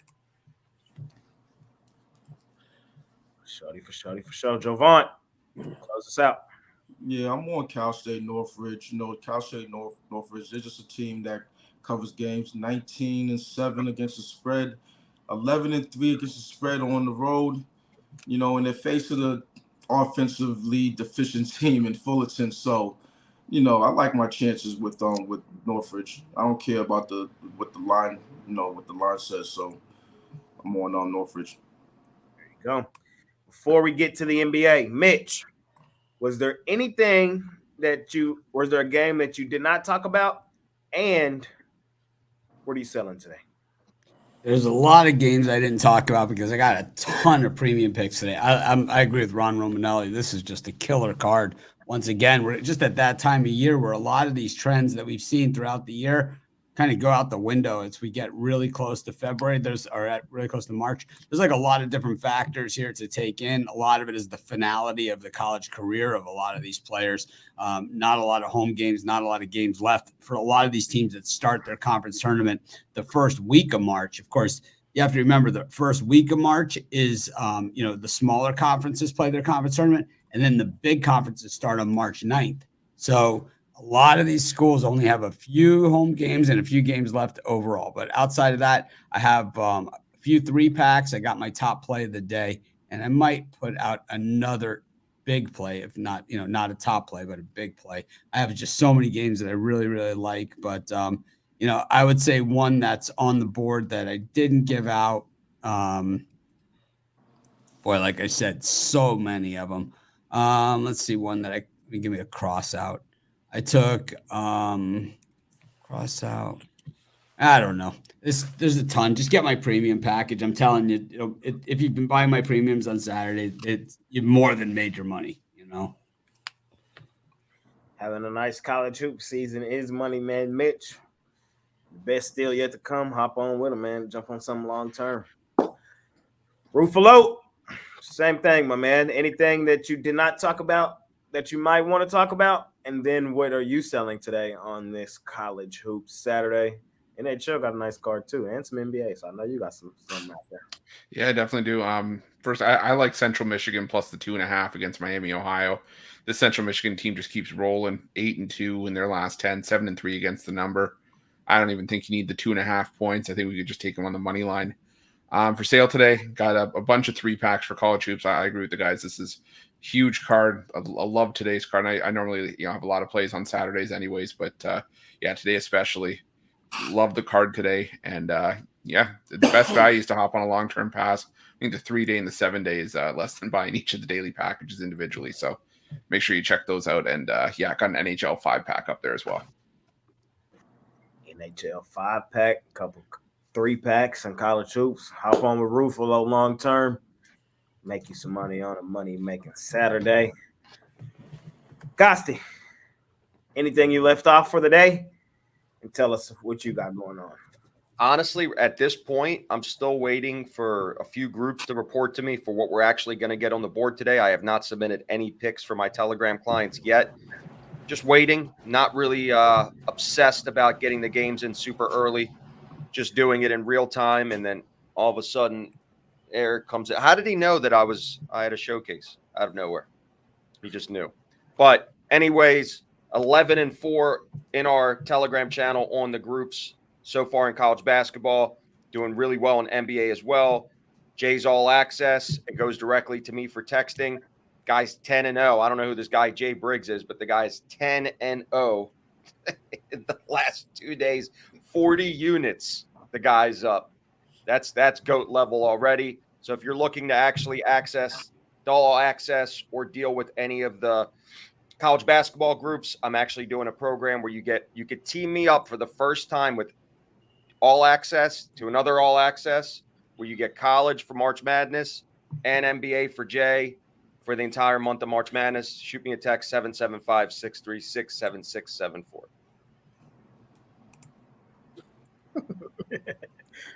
A: For sure. Jovant, close us out.
H: Yeah, I'm on Cal State Northridge. Cal State Northridge, they're just a team that covers games 19-7 against the spread, 11-3 against the spread on the road. In the face of the offensively deficient team in Fullerton. So, I like my chances with Northridge. I don't care about what the line says. So I'm on Northridge.
A: There you go. Before we get to the NBA, Mitch, was there a game that you did not talk about? And what are you selling today?
B: There's a lot of games I didn't talk about because I got a ton of premium picks today. I agree with Ron Romanelli. This is just a killer card. once again, we're just at that time of year where a lot of these trends that we've seen throughout the year kind of go out the window as we get really close to February. Really close to March. There's like a lot of different factors here to take in. A lot of it is the finality of the college career of a lot of these players. Not a lot of home games, not a lot of games left for a lot of these teams that start their conference tournament the first week of March. Of course, you have to remember the first week of March is, the smaller conferences play their conference tournament, and then the big conferences start on March 9th. So a lot of these schools only have a few home games and a few games left overall. But outside of that, I have a few 3-packs. I got my top play of the day, and I might put out another big play, if not, not a top play, but a big play. I have just so many games that I really, really like. But, I would say one that's on the board that I didn't give out. Like I said, so many of them. Let's see one that give me a cross out. I took cross out. I don't know. There's a ton. Just get my premium package. I'm telling you, if you've been buying my premiums on Saturday, you've more than made your money.
A: Having a nice college hoop season is money, man. Mitch, the best deal yet to come. Hop on with him, man. Jump on something long term. Ruffolo, same thing, my man. Anything that you did not talk about that you might want to talk about? And then what are you selling today on this college hoops Saturday? NHL got a nice card too, and some NBA. So I know you got some out there.
C: Yeah, I definitely do. First, I like Central Michigan plus the 2.5 against Miami, Ohio. The Central Michigan team just keeps rolling, 8-2 in their last 10, 7-3 against the number. I don't even think you need the 2.5 points. I think we could just take them on the money line. For sale today, got a bunch of 3-packs for college hoops. I agree with the guys. This is huge card. I love today's card. I normally have a lot of plays on Saturdays anyways, but today especially. Love the card today. And the best value is to hop on a long-term pass. I think the 3-day and the 7-day is less than buying each of the daily packages individually. So make sure you check those out. And I got an NHL 5-pack up there as well.
A: NHL 5-pack, couple 3-packs and college hoops. Hop on with Ruffolo long term. Make you some money on a money-making Saturday. Gosti, anything you left off for the day? And tell us what you got going on.
E: Honestly, at this point, I'm still waiting for a few groups to report to me for what we're actually going to get on the board today. I have not submitted any picks for my Telegram clients yet. Just waiting, not really obsessed about getting the games in super early, just doing it in real time. And then all of a sudden, Eric comes in. How did he know that I had a showcase out of nowhere? He just knew. But anyways, 11-4 in our Telegram channel on the groups so far in college basketball, doing really well in NBA as well. Jay's All Access. It goes directly to me for texting. Guy's 10-0. I don't know who this guy Jay Briggs is, but the guy's 10-0 in the last 2 days. 40 units. The guy's up. That's GOAT level already. So if you're looking to actually access All Access or deal with any of the college basketball groups, I'm actually doing a program where you could team me up for the first time with All Access to another All Access, where you get college for March Madness and NBA for Jay for the entire month of March Madness. Shoot me a text 775-636-7674.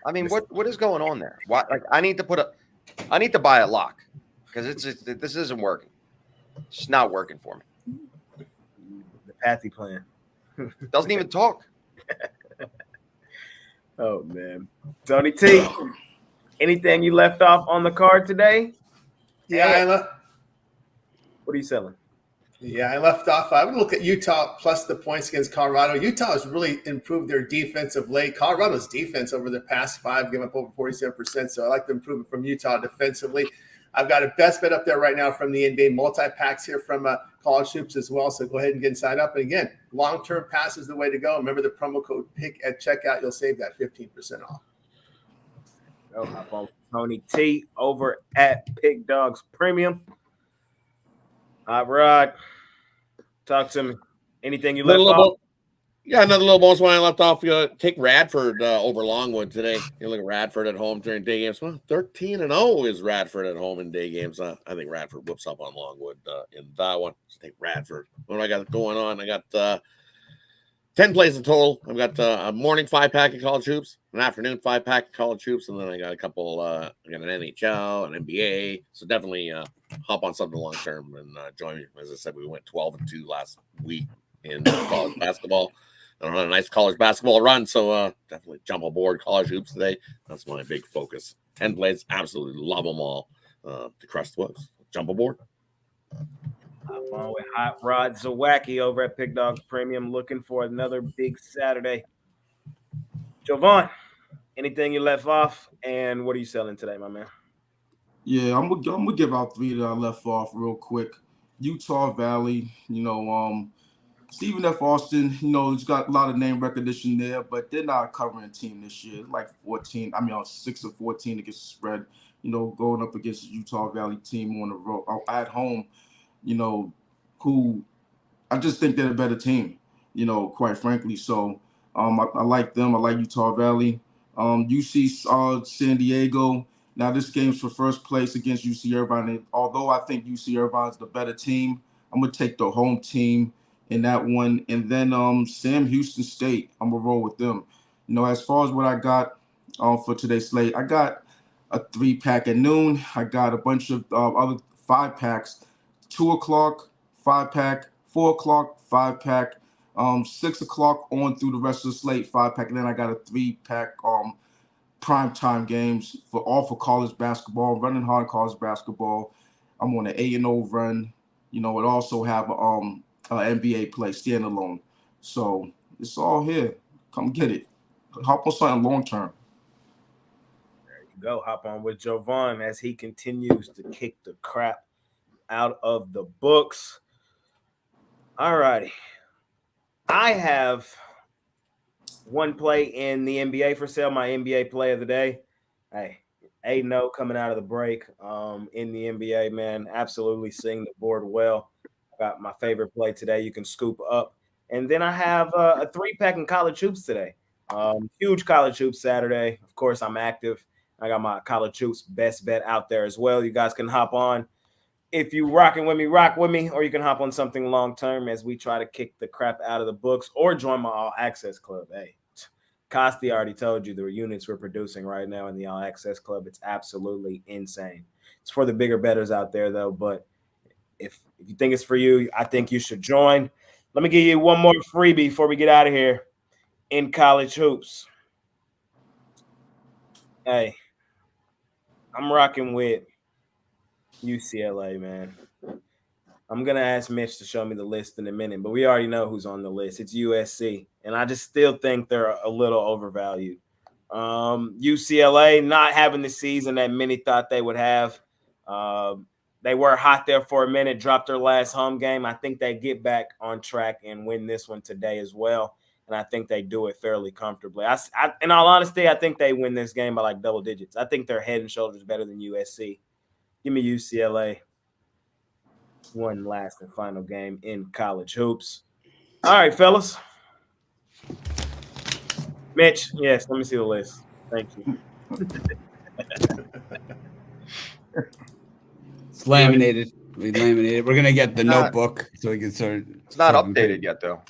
E: I mean, what is going on there? Why? Like, I need to buy a lock because this isn't working. It's just not working for me.
A: The Pathy plan
E: doesn't even talk.
A: Oh man, Tony T. Anything you left off on the card today?
F: Yeah,
A: what are you selling?
F: Yeah, I left off. I would look at Utah plus the points against Colorado. Utah has really improved their defense of late. Colorado's defense over the past 5 gave up over 47%. So I like the improvement from Utah defensively. I've got a best bet up there right now from the NBA multi-packs here from College Hoops as well. So go ahead and get signed up. And again, long-term pass is the way to go. Remember the promo code PICK at checkout. You'll save that 15% off.
A: Go hop on Tony T over at Pig Dogs Premium. All right, Rod, talk to me. Anything you left off?
G: Yeah, another little bonus one I left off. Take Radford over Longwood today. You look at Radford at home during day games. Well, 13-0 is Radford at home in day games. I think Radford whoops up on Longwood in that one. So take Radford. What do I got going on? I got 10 plays in total. I've got a morning 5-pack of college hoops, an afternoon 5-pack of college hoops, and then I got a couple. I got an NHL, an NBA. So definitely hop on something long term and join me. As I said, we went 12-2 last week in college basketball. I don't know, a nice college basketball run, so definitely jump aboard college hoops today. That's my big focus. 10 plays, absolutely love them all to crush the books. Jump aboard.
A: Hop on with Hot Rod Zawacki over at Pig Dogs Premium, looking for another big Saturday. Jovan, anything you left off, and what are you selling today, my man?
H: Yeah, I'm gonna give out 3 that I left off real quick. Utah Valley, Stephen F. Austin, he's got a lot of name recognition there, but they're not a covering team this year. Like 6 of 14 against the spread, going up against the Utah Valley team on the road at home, who I just think they're a better team, quite frankly. So I like them. I like Utah Valley. UC San Diego. Now this game's for first place against UC Irvine. And although I think UC Irvine's the better team, I'm gonna take the home team in that one. And then Sam Houston State, I'm gonna roll with them. As far as what I got for today's slate, I got a 3-pack at noon. I got a bunch of other 5-packs, 2 o'clock, 5-pack, 4 o'clock, 5-pack, 6 o'clock on through the rest of the slate, 5-pack, and then I got a 3-pack primetime games for college basketball, running hard college basketball. I'm on an 8-0 run. It also have an NBA play standalone. So it's all here. Come get it. Hop on something long term.
A: There you go. Hop on with Jovan as he continues to kick the crap out of the books. All righty. I have one play in the NBA for sale, my NBA play of the day. Hey, 8-0 coming out of the break in the NBA, man. Absolutely seeing the board well. Got my favorite play today. You can scoop up. And then I have a 3-pack in college hoops today. Huge college hoops Saturday. Of course, I'm active. I got my college hoops best bet out there as well. You guys can hop on. If you rocking with me, rock with me, or you can hop on something long-term as we try to kick the crap out of the books or join my all-access club. Hey, Costi already told you the units we're producing right now in the all-access club. It's absolutely insane. It's for the bigger bettors out there, though, but if you think it's for you, I think you should join. Let me give you one more freebie before we get out of here in college hoops. Hey, I'm rocking with UCLA, man. I'm going to ask Mitch to show me the list in a minute, but we already know who's on the list. It's USC, and I just still think they're a little overvalued. UCLA not having the season that many thought they would have. They were hot there for a minute, dropped their last home game. I think they get back on track and win this one today as well, and I think they do it fairly comfortably. In all honesty, I think they win this game by like double digits. I think they're head and shoulders better than USC. Give me UCLA. One last and final game in college hoops. All right, fellas. Mitch, yes, let me see the list. Thank you.
B: It's laminated. We laminated. We're gonna get the notebook so we can start.
E: It's not updated yet, though.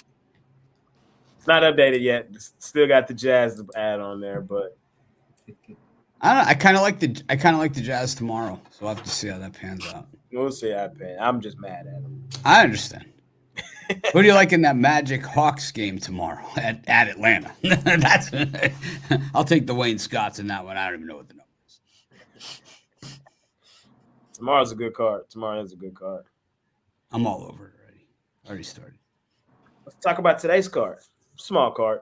A: It's not updated yet. Still got the Jazz ad on there, but
B: I don't know. I kind of like the Jazz tomorrow, so we'll have to see how that pans out.
A: we'll see how it pans. I'm just mad at them.
B: I understand. What do you like in that Magic Hawks game tomorrow at Atlanta? I'll take the Wayne Scotts in that one. I don't even know what the number is.
A: Tomorrow's a good card. Tomorrow is a good card.
B: I'm all over it already. Already started.
A: Let's talk about today's card. Small card.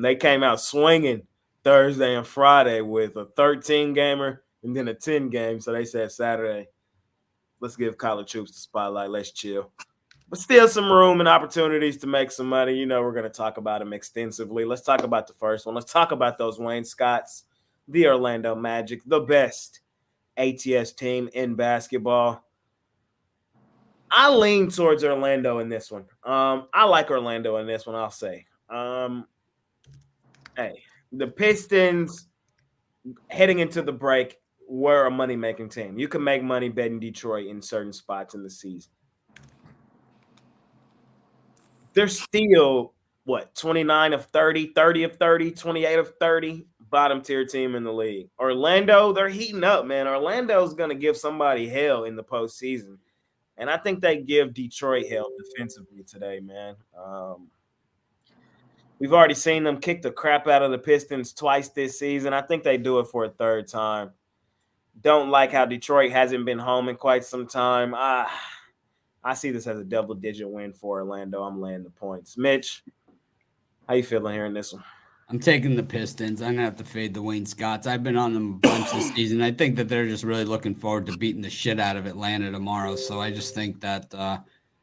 A: They came out swinging Thursday and Friday with a 13-gamer and then a 10-game. So they said Saturday, let's give college hoops the spotlight. Let's chill. But still some room and opportunities to make some money. We're going to talk about them extensively. Let's talk about the first one. Let's talk about those Wayne Scotts, the Orlando Magic, the best ATS team in basketball. I lean towards Orlando in this one. I like Orlando in this one, I'll say. Hey, the Pistons heading into the break were a money-making team. You can make money betting Detroit in certain spots in the season. They're still, 29 of 30, 30 of 30, 28 of 30, bottom tier team in the league. Orlando, they're heating up, man. Orlando's going to give somebody hell in the postseason. And I think they give Detroit hell defensively today, man. We've already seen them kick the crap out of the Pistons twice this season. I think they do it for a third time. Don't like how Detroit hasn't been home in quite some time. I see this as a double-digit win for Orlando. I'm laying the points. Mitch, how you feeling here in this one?
B: I'm taking the Pistons. I'm going to have to fade the Wayne Scotts. I've been on them a bunch this season. I think that they're just really looking forward to beating the shit out of Atlanta tomorrow. So I just think that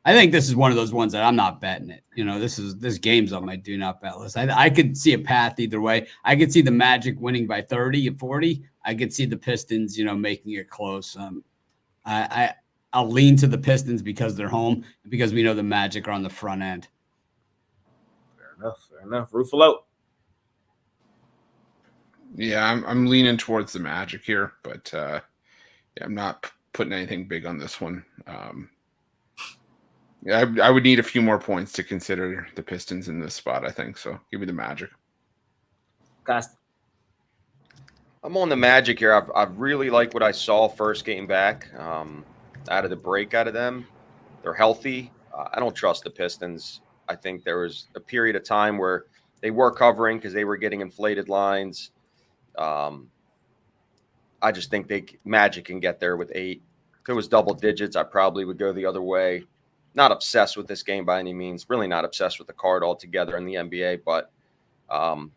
B: I think this is one of those ones that I'm not betting it. You know, this game's on my do not bet list. I could see a path either way. I could see the Magic winning by 30 or 40. I could see the Pistons, making it close. I'll lean to the Pistons because they're home and because we know the Magic are on the front end.
A: Fair enough. Ruffolo.
C: Yeah, I'm leaning towards the Magic here, but I'm not putting anything big on this one. I would need a few more points to consider the Pistons in this spot, I think. So give me the Magic.
A: Costa.
E: I'm on the Magic here. I really like what I saw first game back out of the break out of them. They're healthy. I don't trust the Pistons. I think there was a period of time where they were covering because they were getting inflated lines. I just think Magic can get there with 8. If it was double digits, I probably would go the other way. Not obsessed with this game by any means. Really not obsessed with the card altogether in the NBA, but I'm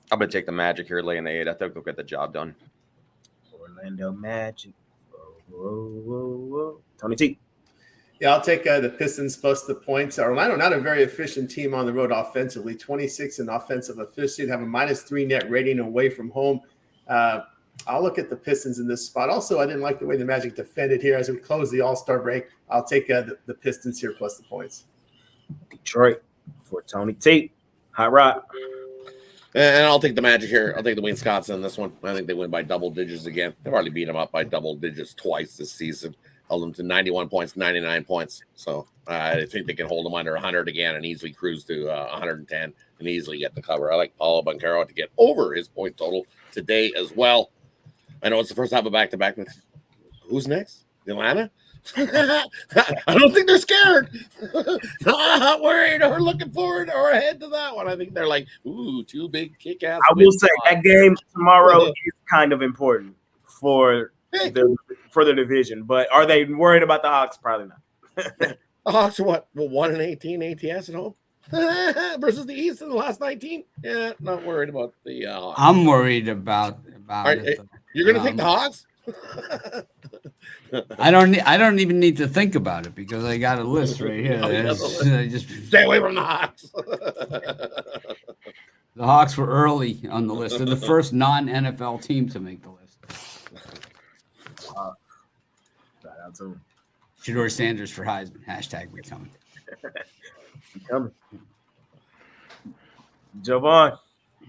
E: going to take the Magic here, laying the 8. I think they'll get the job done.
A: Orlando Magic. Whoa. Tony T.
F: Yeah, I'll take the Pistons plus the points. Orlando, not a very efficient team on the road offensively. 26 in offensive efficiency. They have a -3 net rating away from home. I'll look at the Pistons in this spot. Also, I didn't like the way the Magic defended here as we close the All-Star break. I'll take the Pistons here plus the points.
A: Detroit for Tony T. Hot Rod.
G: And I'll take the Magic here. I'll take the Wayne Scotts in this one. I think they win by double digits again. They've already beat them up by double digits twice this season. Held them to 91 points, 99 points. So I think they can hold them under 100 again and easily cruise to 110 and easily get the cover. I like Paulo Banchero to get over his point total today as well. I know it's the first time of back-to-back. Who's next? Atlanta? I don't think they're scared. Not worried or looking forward or ahead to that one. I think they're like, ooh, 2 big kick-ass.
A: I will say that game tomorrow is kind of important for the division. But are they worried about the Hawks? Probably not.
G: The Hawks are what? Well, 1-18 ATS at home versus the East in the last 19. Yeah, not worried about the Hawks.
B: I'm worried about it.
G: You're going to take the Hawks?
B: I don't even need to think about it because I got a list right here. I just
G: stay away from the Hawks.
B: The Hawks were early on the list. They're the first non-NFL team to make the list. Shedeur Sanders for Heisman. # we coming.
A: Jovan, what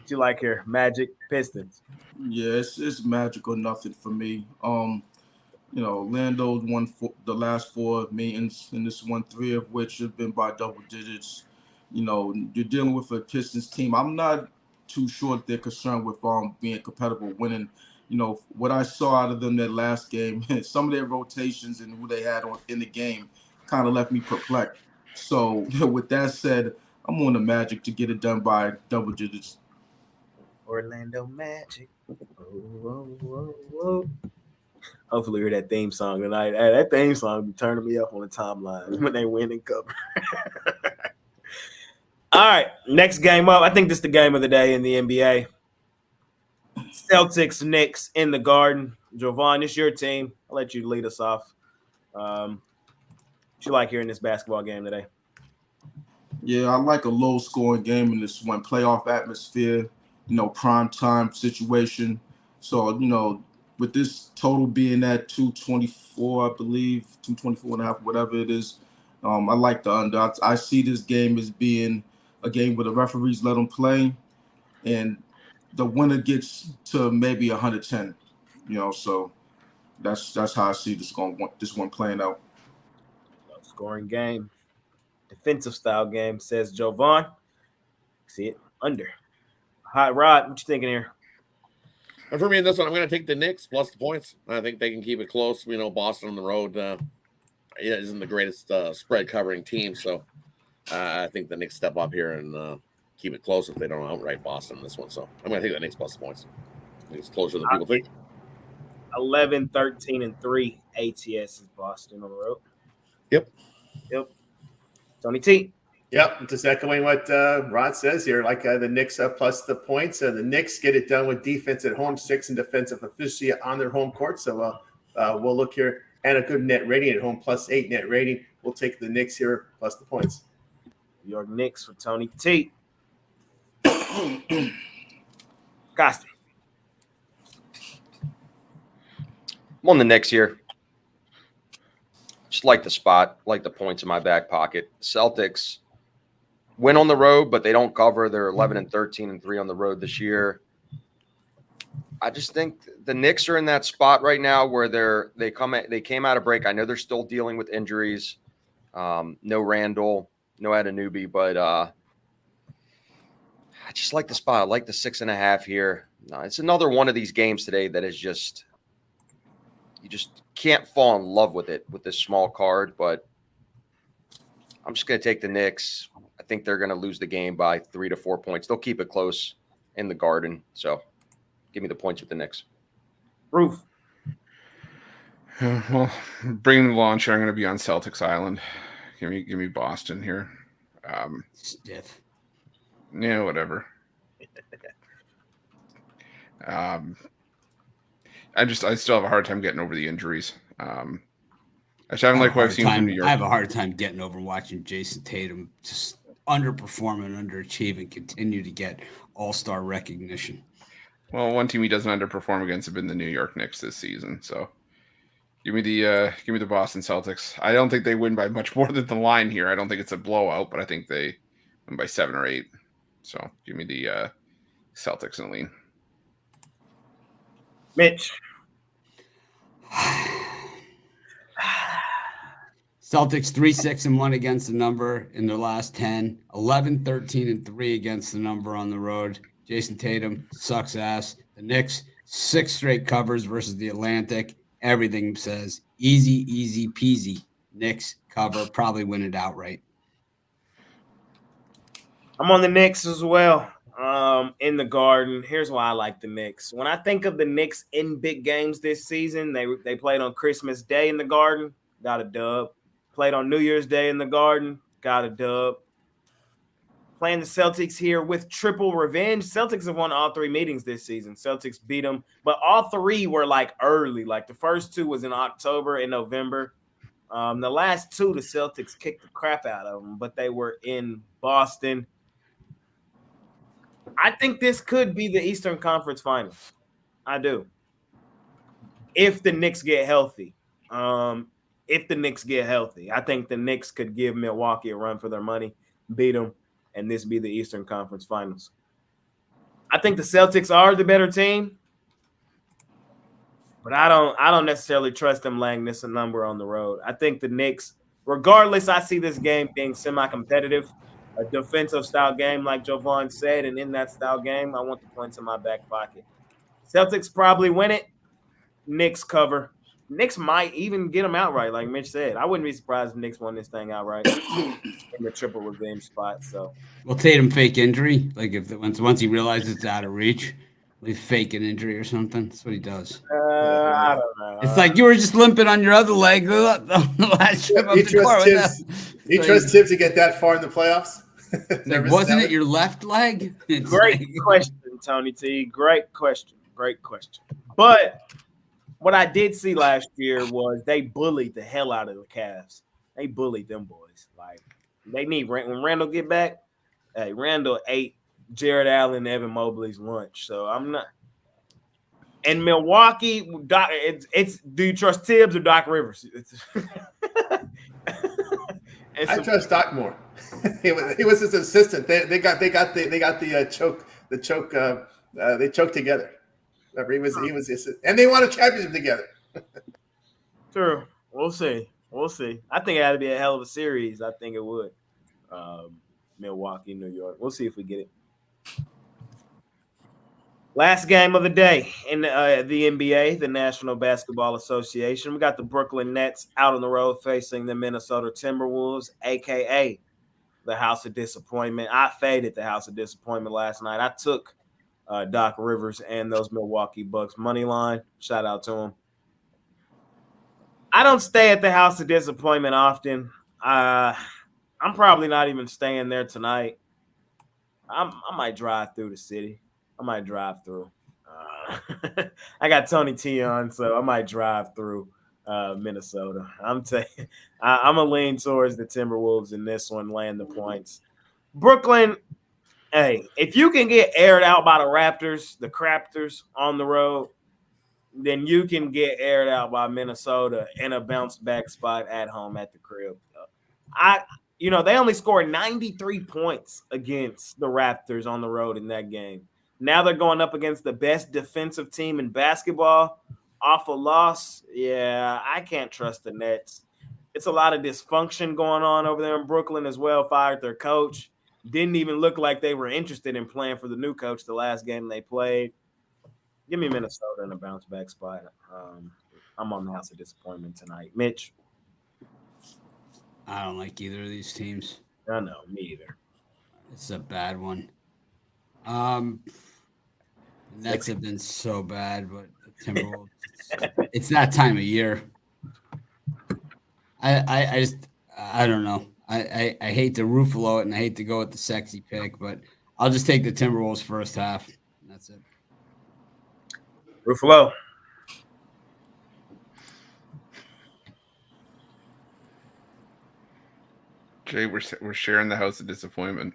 A: you like here? Magic, Pistons.
H: Yeah, it's Magic or nothing for me. Orlando's won the last 4 meetings, and this won 3 of which have been by double digits. You're dealing with a Pistons team. I'm not too sure if they're concerned with being competitive, winning. What I saw out of them that last game, some of their rotations and who they had in the game kind of left me perplexed. So with that said, I'm on the Magic to get it done by double digits.
A: Orlando Magic. Whoa. Hopefully we hear that theme song tonight. Hey, that theme song be turning me up on the timeline when they win and cover. All right, next game up. I think this is the game of the day in the NBA. Celtics, Knicks in the Garden. Jovan, it's your team. I'll let you lead us off. What you like here in this basketball game today?
H: Yeah, I like a low-scoring game in this one. Playoff atmosphere, prime time situation. So, with this total being at 224, I believe, 224 and a half, whatever it is, I like the under. I see this game as being a game where the referees let them play, and the winner gets to maybe 110. So that's how I see this one playing out.
A: Scoring game, defensive style game, says Jovan. See it under. Hot Rod, what you thinking here?
G: And for me in this one, I'm going to take the Knicks plus the points. I think they can keep it close. Boston on the road isn't the greatest spread covering team, so I think the Knicks step up here and keep it close if they don't outright Boston in this one. So I'm going to take the Knicks plus the points. I think it's closer than people think.
A: 11, 13, and 3 ATS is Boston on the road.
G: Yep.
A: Tony T.
F: Yep, just echoing what Rod says here, like the Knicks plus the points. The Knicks get it done with defense at home, 6 and defensive efficiency on their home court. So we'll look here, and a good net rating at home, plus 8 net rating. We'll take the Knicks here plus the points.
A: New York Knicks for Tony T. Costi.
E: I'm on the Knicks here. Just like the spot, like the points in my back pocket. Celtics win on the road, but they don't cover. They're 11 and 13 and 3 on the road this year. I just think the Knicks are in that spot right now where they came out of break. I know they're still dealing with injuries. No Randall, no Adenubi, but I just like the spot. I like the 6.5 here. It's another one of these games today that is just you just can't fall in love with it with this small card, but I'm just going to take the Knicks. I think they're going to lose the game by 3 to 4 points. They'll keep it close in the Garden. So give me the points with the Knicks.
A: Roof.
C: Well, bringing the launcher, I'm going to be on Celtics Island. Give me Boston here.
B: Stiff.
C: Yeah, whatever. I still have a hard time getting over the injuries. I haven't like what I've seen from New York.
B: I have a hard time getting over watching Jason Tatum just underperform and underachieve and continue to get all-star recognition.
C: Well, one team he doesn't underperform against have been the New York Knicks this season. So give me the Boston Celtics. I don't think they win by much more than the line here. I don't think it's a blowout, but I think they win by 7 or 8. So give me the Celtics and lean.
A: Mitch.
B: Celtics 3-6-1 against the number in their last 10, 11, 13, and 3 against the number on the road. Jason Tatum sucks ass. The Knicks 6 straight covers versus the Atlantic. Everything says easy peasy. Knicks cover, probably win it outright.
A: I'm on the Knicks as well. In the Garden. Here's why I like the Knicks. When I think of the Knicks in big games this season, they played on Christmas Day in the Garden, got a dub. Played on New Year's Day in the Garden, got a dub. Playing the Celtics here with triple revenge. Celtics have won all 3 meetings this season. Celtics beat them, but all 3 were like early. Like the first 2 was in October and November. The last 2, the Celtics kicked the crap out of them, but they were in Boston. I think this could be the Eastern Conference Finals. I do. If the Knicks get healthy. I think the Knicks could give Milwaukee a run for their money, beat them, and this be the Eastern Conference Finals. I think the Celtics are the better team, but I don't necessarily trust them laying this a number on the road. I think the Knicks, regardless, I see this game being semi-competitive, a defensive style game, like Jovan said, and in that style game, I want the points in my back pocket. Celtics probably win it. Knicks cover. Knicks might even get them outright, like Mitch said. I wouldn't be surprised if Knicks won this thing outright in the triple revenge spot. So,
B: will Tatum fake injury? Like if once he realizes it's out of reach, will he fake an injury or something? That's what he does.
A: I don't know.
B: It's like you were just limping on your other leg the last trip up the court.
F: You trust Tibbs to get that far in the playoffs?
B: Like, wasn't it your left leg? It's
A: Great
B: like,
A: question, Tony T. Great question. But what I did see last year was they bullied the hell out of the Cavs. They bullied them boys. Like they need when Randall get back. Hey, Randall ate Jared Allen and Evan Mobley's lunch. So I'm not. And Milwaukee, it's do you trust Tibbs or Doc Rivers?
F: I trust Doc more. he was his assistant. They choked together. Remember, he was his, and they won a championship together.
A: True. We'll see. I think it had to be a hell of a series. I think it would. Milwaukee, New York. We'll see if we get it. Last game of the day in the NBA, the National Basketball Association. We got the Brooklyn Nets out on the road facing the Minnesota Timberwolves, a.k.a. the House of Disappointment. I faded the House of Disappointment last night. I took Doc Rivers and those Milwaukee Bucks money line. Shout out to him. I don't stay at the House of Disappointment often. I'm probably not even staying there tonight. I might drive through the city. I might drive through. I got Tony T on, so I might drive through Minnesota. I'm a lean towards the Timberwolves in this one, laying the points. Brooklyn, hey, if you can get aired out by the Raptors, the Craptors on the road, then you can get aired out by Minnesota in a bounce back spot at home at the crib. They only scored 93 points against the Raptors on the road in that game. Now they're going up against the best defensive team in basketball. Off a loss, yeah, I can't trust the Nets. It's a lot of dysfunction going on over there in Brooklyn as well. Fired their coach. Didn't even look like they were interested in playing for the new coach the last game they played. Give me Minnesota in a bounce back spot. I'm on the House of Disappointment tonight. Mitch?
B: I don't like either of these teams.
A: I know, me either.
B: It's a bad one. Nets have been so bad, but the Timberwolves, it's that time of year. I don't know. I hate to Ruffolo it and I hate to go with the sexy pick, but I'll just take the Timberwolves first half. That's it.
A: Ruffolo.
C: Jay, we're sharing the House of Disappointment.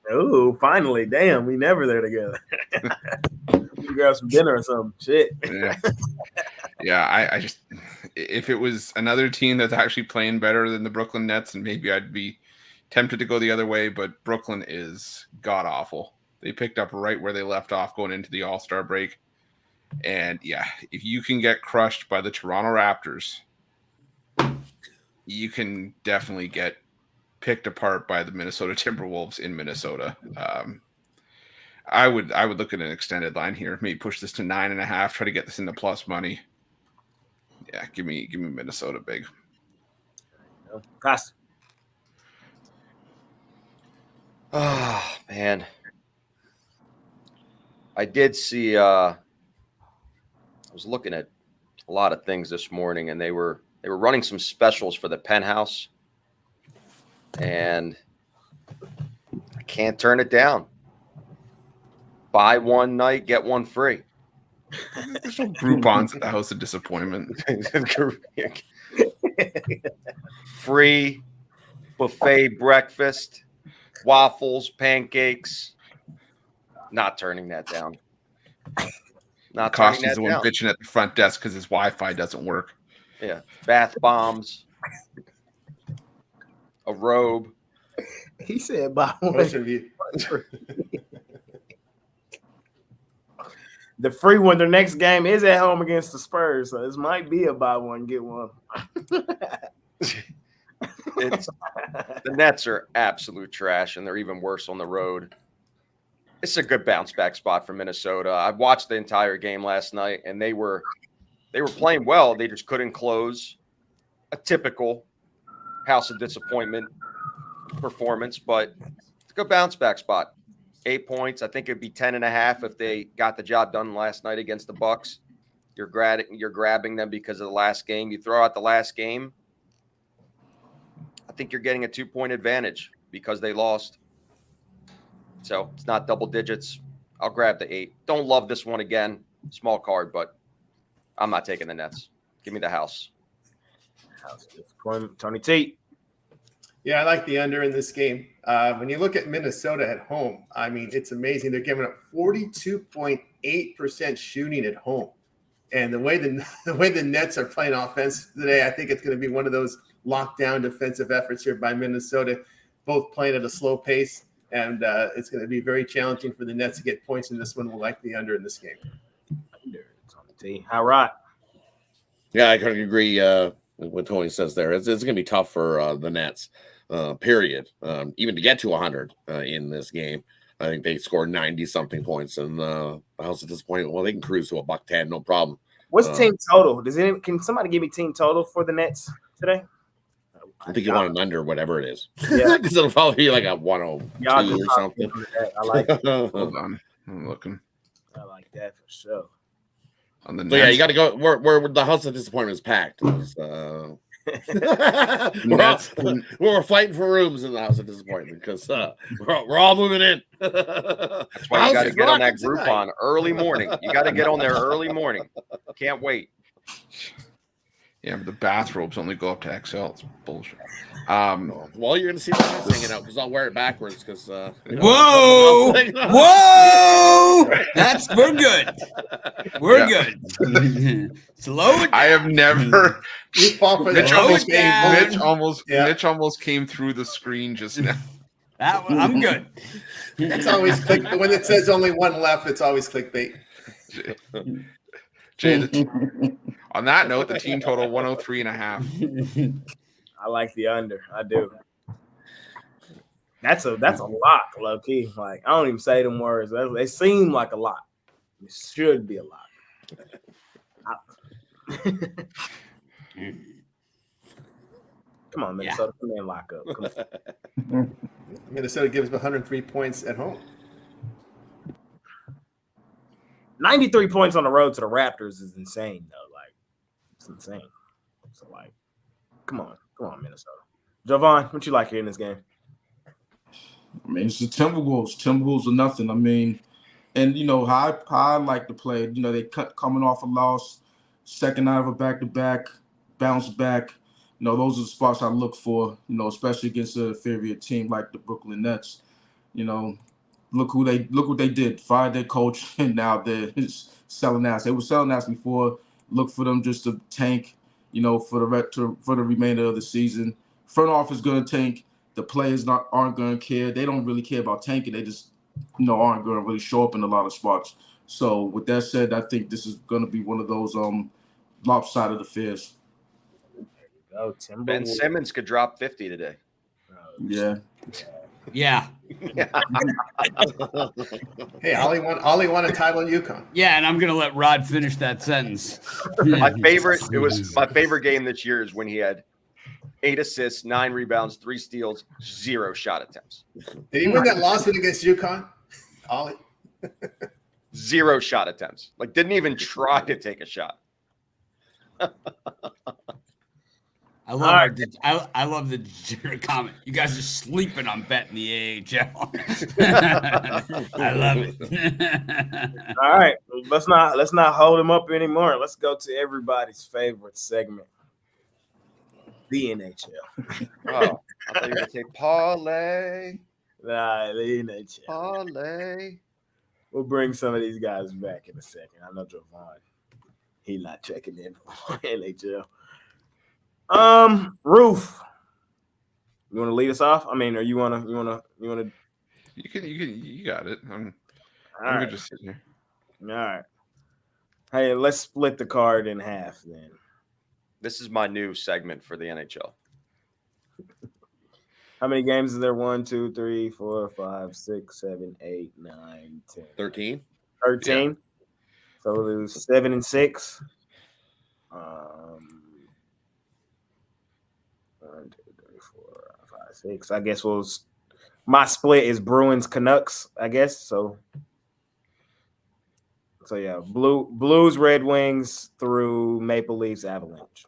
A: Oh, finally. Damn, we never there together. We grab some dinner or something. Shit.
C: Yeah, I just, if it was another team that's actually playing better than the Brooklyn Nets, and maybe I'd be tempted to go the other way, but Brooklyn is god-awful. They picked up right where they left off going into the All-Star break. And, yeah, if you can get crushed by the Toronto Raptors, you can definitely get picked apart by the Minnesota Timberwolves in Minnesota. I would look at an extended line here. Maybe push this to 9.5. Try to get this into plus money. Yeah, give me Minnesota big.
A: Cost.
E: Oh man, I did see. I was looking at a lot of things this morning, and they were running some specials for the Penthouse, and I can't turn it down. Buy one night, get one free.
C: There's no Groupons at the House of Disappointment.
E: Free buffet breakfast, waffles, pancakes. Not turning that down. Not turning
C: Costy's
E: that
C: the one
E: down.
C: bitching at the front desk because his Wi-Fi doesn't work.
E: Yeah, bath bombs, a robe.
A: He said buy one.
F: Most of you.
A: The free one, their next game is at home against the Spurs, so this might be a buy one, get one.
E: The Nets are absolute trash, and they're even worse on the road. It's a good bounce back spot for Minnesota. I watched the entire game last night, and they were playing well. They just couldn't close. A typical House of Disappointment performance, but it's a good bounce back spot. 8 points. I think it'd be 10.5 if they got the job done last night against the Bucks. You're grabbing them because of the last game. You throw out the last game, I think you're getting a 2-point advantage because they lost. So it's not double digits. I'll grab the 8. Don't love this one again. Small card, but I'm not taking the Nets. Give me the house.
A: Tony T.
F: Yeah, I like the under in this game. When you look at Minnesota at home, I mean, it's amazing. They're giving up 42.8% shooting at home. And the way the Nets are playing offense today, I think it's going to be one of those lockdown defensive efforts here by Minnesota, both playing at a slow pace. And it's going to be very challenging for the Nets to get points in this one. We'll like the under in this game.
A: It's on the tee. All right.
G: Yeah, I couldn't agree with what Tony says there. It's going to be tough for the Nets, period. Even to get to 100 in this game. I think they scored 90-something points, and I was at this point, well, they can cruise to $110, no problem.
A: What's team total? Can somebody give me team total for the Nets today?
G: I think you want an under, whatever it is.
A: Yeah.
G: Because it'll probably be like a 102 or something.
A: I like it.
C: Hold on. I'm looking.
A: I like that for sure.
C: On the
G: So yeah,
C: Nets.
G: you got to go where the house of disappointment is packed. We're fighting for rooms in the house of disappointment because we're all moving in.
E: That's why you got to get on that Groupon early morning. You got to get on there early morning. Can't wait.
C: Yeah, but the bathrobes only go up to XL. It's bullshit.
G: Well, you're gonna see my house hanging out because I'll wear it backwards. Because
B: whoa, we're good. We're good. Slow it down.
C: I have never.
F: You fall for
C: Mitch
F: the
C: Mitch almost came through the screen just now.
B: That one, I'm good.
F: It's always click. When it says only one left, it's always clickbait.
C: Jay, on that note, the team total 103.5.
A: I like the under. I do. That's a lot, low key. Like, I don't even say them words. They seem like a lot. It should be a lot. Come on, Minnesota. Come in, lock up. Come on.
F: Minnesota gives 103 points at home.
A: 93 points on the road to the Raptors is insane, though. Like, it's insane. So, like, come on, Minnesota. Jovan, what you like here in this game?
H: I mean, it's the Timberwolves. Timberwolves are nothing. I mean, and you know how I like to play. You know, they coming off a loss, second out of a back-to-back, bounce back. You know, those are the spots I look for. You know, especially against an inferior team like the Brooklyn Nets. You know, look what they did. Fired their coach, and now they're selling ass. They were selling ass before. Look for them just to tank. You know, for the remainder of the season. Front office going to tank. The players aren't going to care. They don't really care about tanking. They just, you know, aren't going to really show up in a lot of spots. So with that said, I think this is going to be one of those lopsided affairs.
E: Ben Simmons could drop 50 today.
H: Yeah.
B: Yeah.
F: Hey, Ollie won a title in UConn.
B: Yeah, and I'm gonna let Rod finish that sentence.
E: My favorite game this year is when he had 8 assists, 9 rebounds, 3 steals, 0 shot attempts.
F: Did he win that lawsuit against UConn? Ollie?
E: 0 shot attempts. Like, didn't even try to take a shot.
B: I love the degenerate comment. You guys are sleeping on betting the AHL. I love it.
A: All right, let's not hold him up anymore. Let's go to everybody's favorite segment, the NHL.
E: Oh, I thought you were gonna say parlay.
A: Nah, the NHL.
E: Parlay.
A: We'll bring some of these guys back in a second. I know Jovan, he's not checking in for NHL. Roof, you want to lead us off? I mean, or you want to?
C: You got it. I'm
A: right.
C: gonna just sit here.
A: All right. Hey, let's split the card in half then.
E: This is my new segment for the NHL.
A: How many games is there? 1, 2, 3, 4, 5, 6, 7, 8, 9, 10.
E: 13.
A: 13. Yeah. So it was 7 and 6. 1, 2, 3, 4, 5, 6. I guess my split is Bruins Canucks, I guess. So yeah, Blues, Red Wings through Maple Leafs, Avalanche.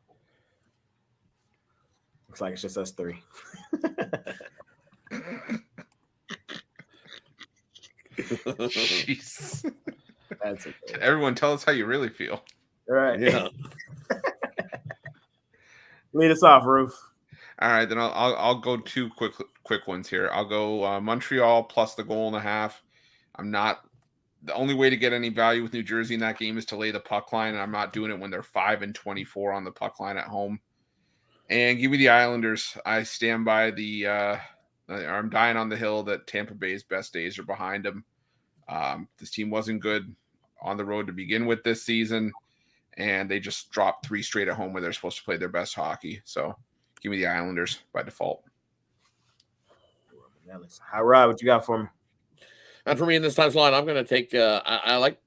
A: Looks like it's just us three.
C: Jeez.
A: That's okay.
C: Everyone, tell us how you really feel.
A: All right.
E: Yeah.
A: Lead us off, Roof.
C: All right, then I'll go 2 quick ones here. I'll go Montreal plus the 1.5. The only way to get any value with New Jersey in that game is to lay the puck line, and I'm not doing it when they're 5 and 24 on the puck line at home. And give me the Islanders. I stand by I'm dying on the hill that Tampa Bay's best days are behind them. This team wasn't good on the road to begin with this season, and they just dropped 3 straight at home where they're supposed to play their best hockey. So give me the Islanders by default.
A: All right, what you got for me?
G: And for me in this time's line, I'm going to take. I like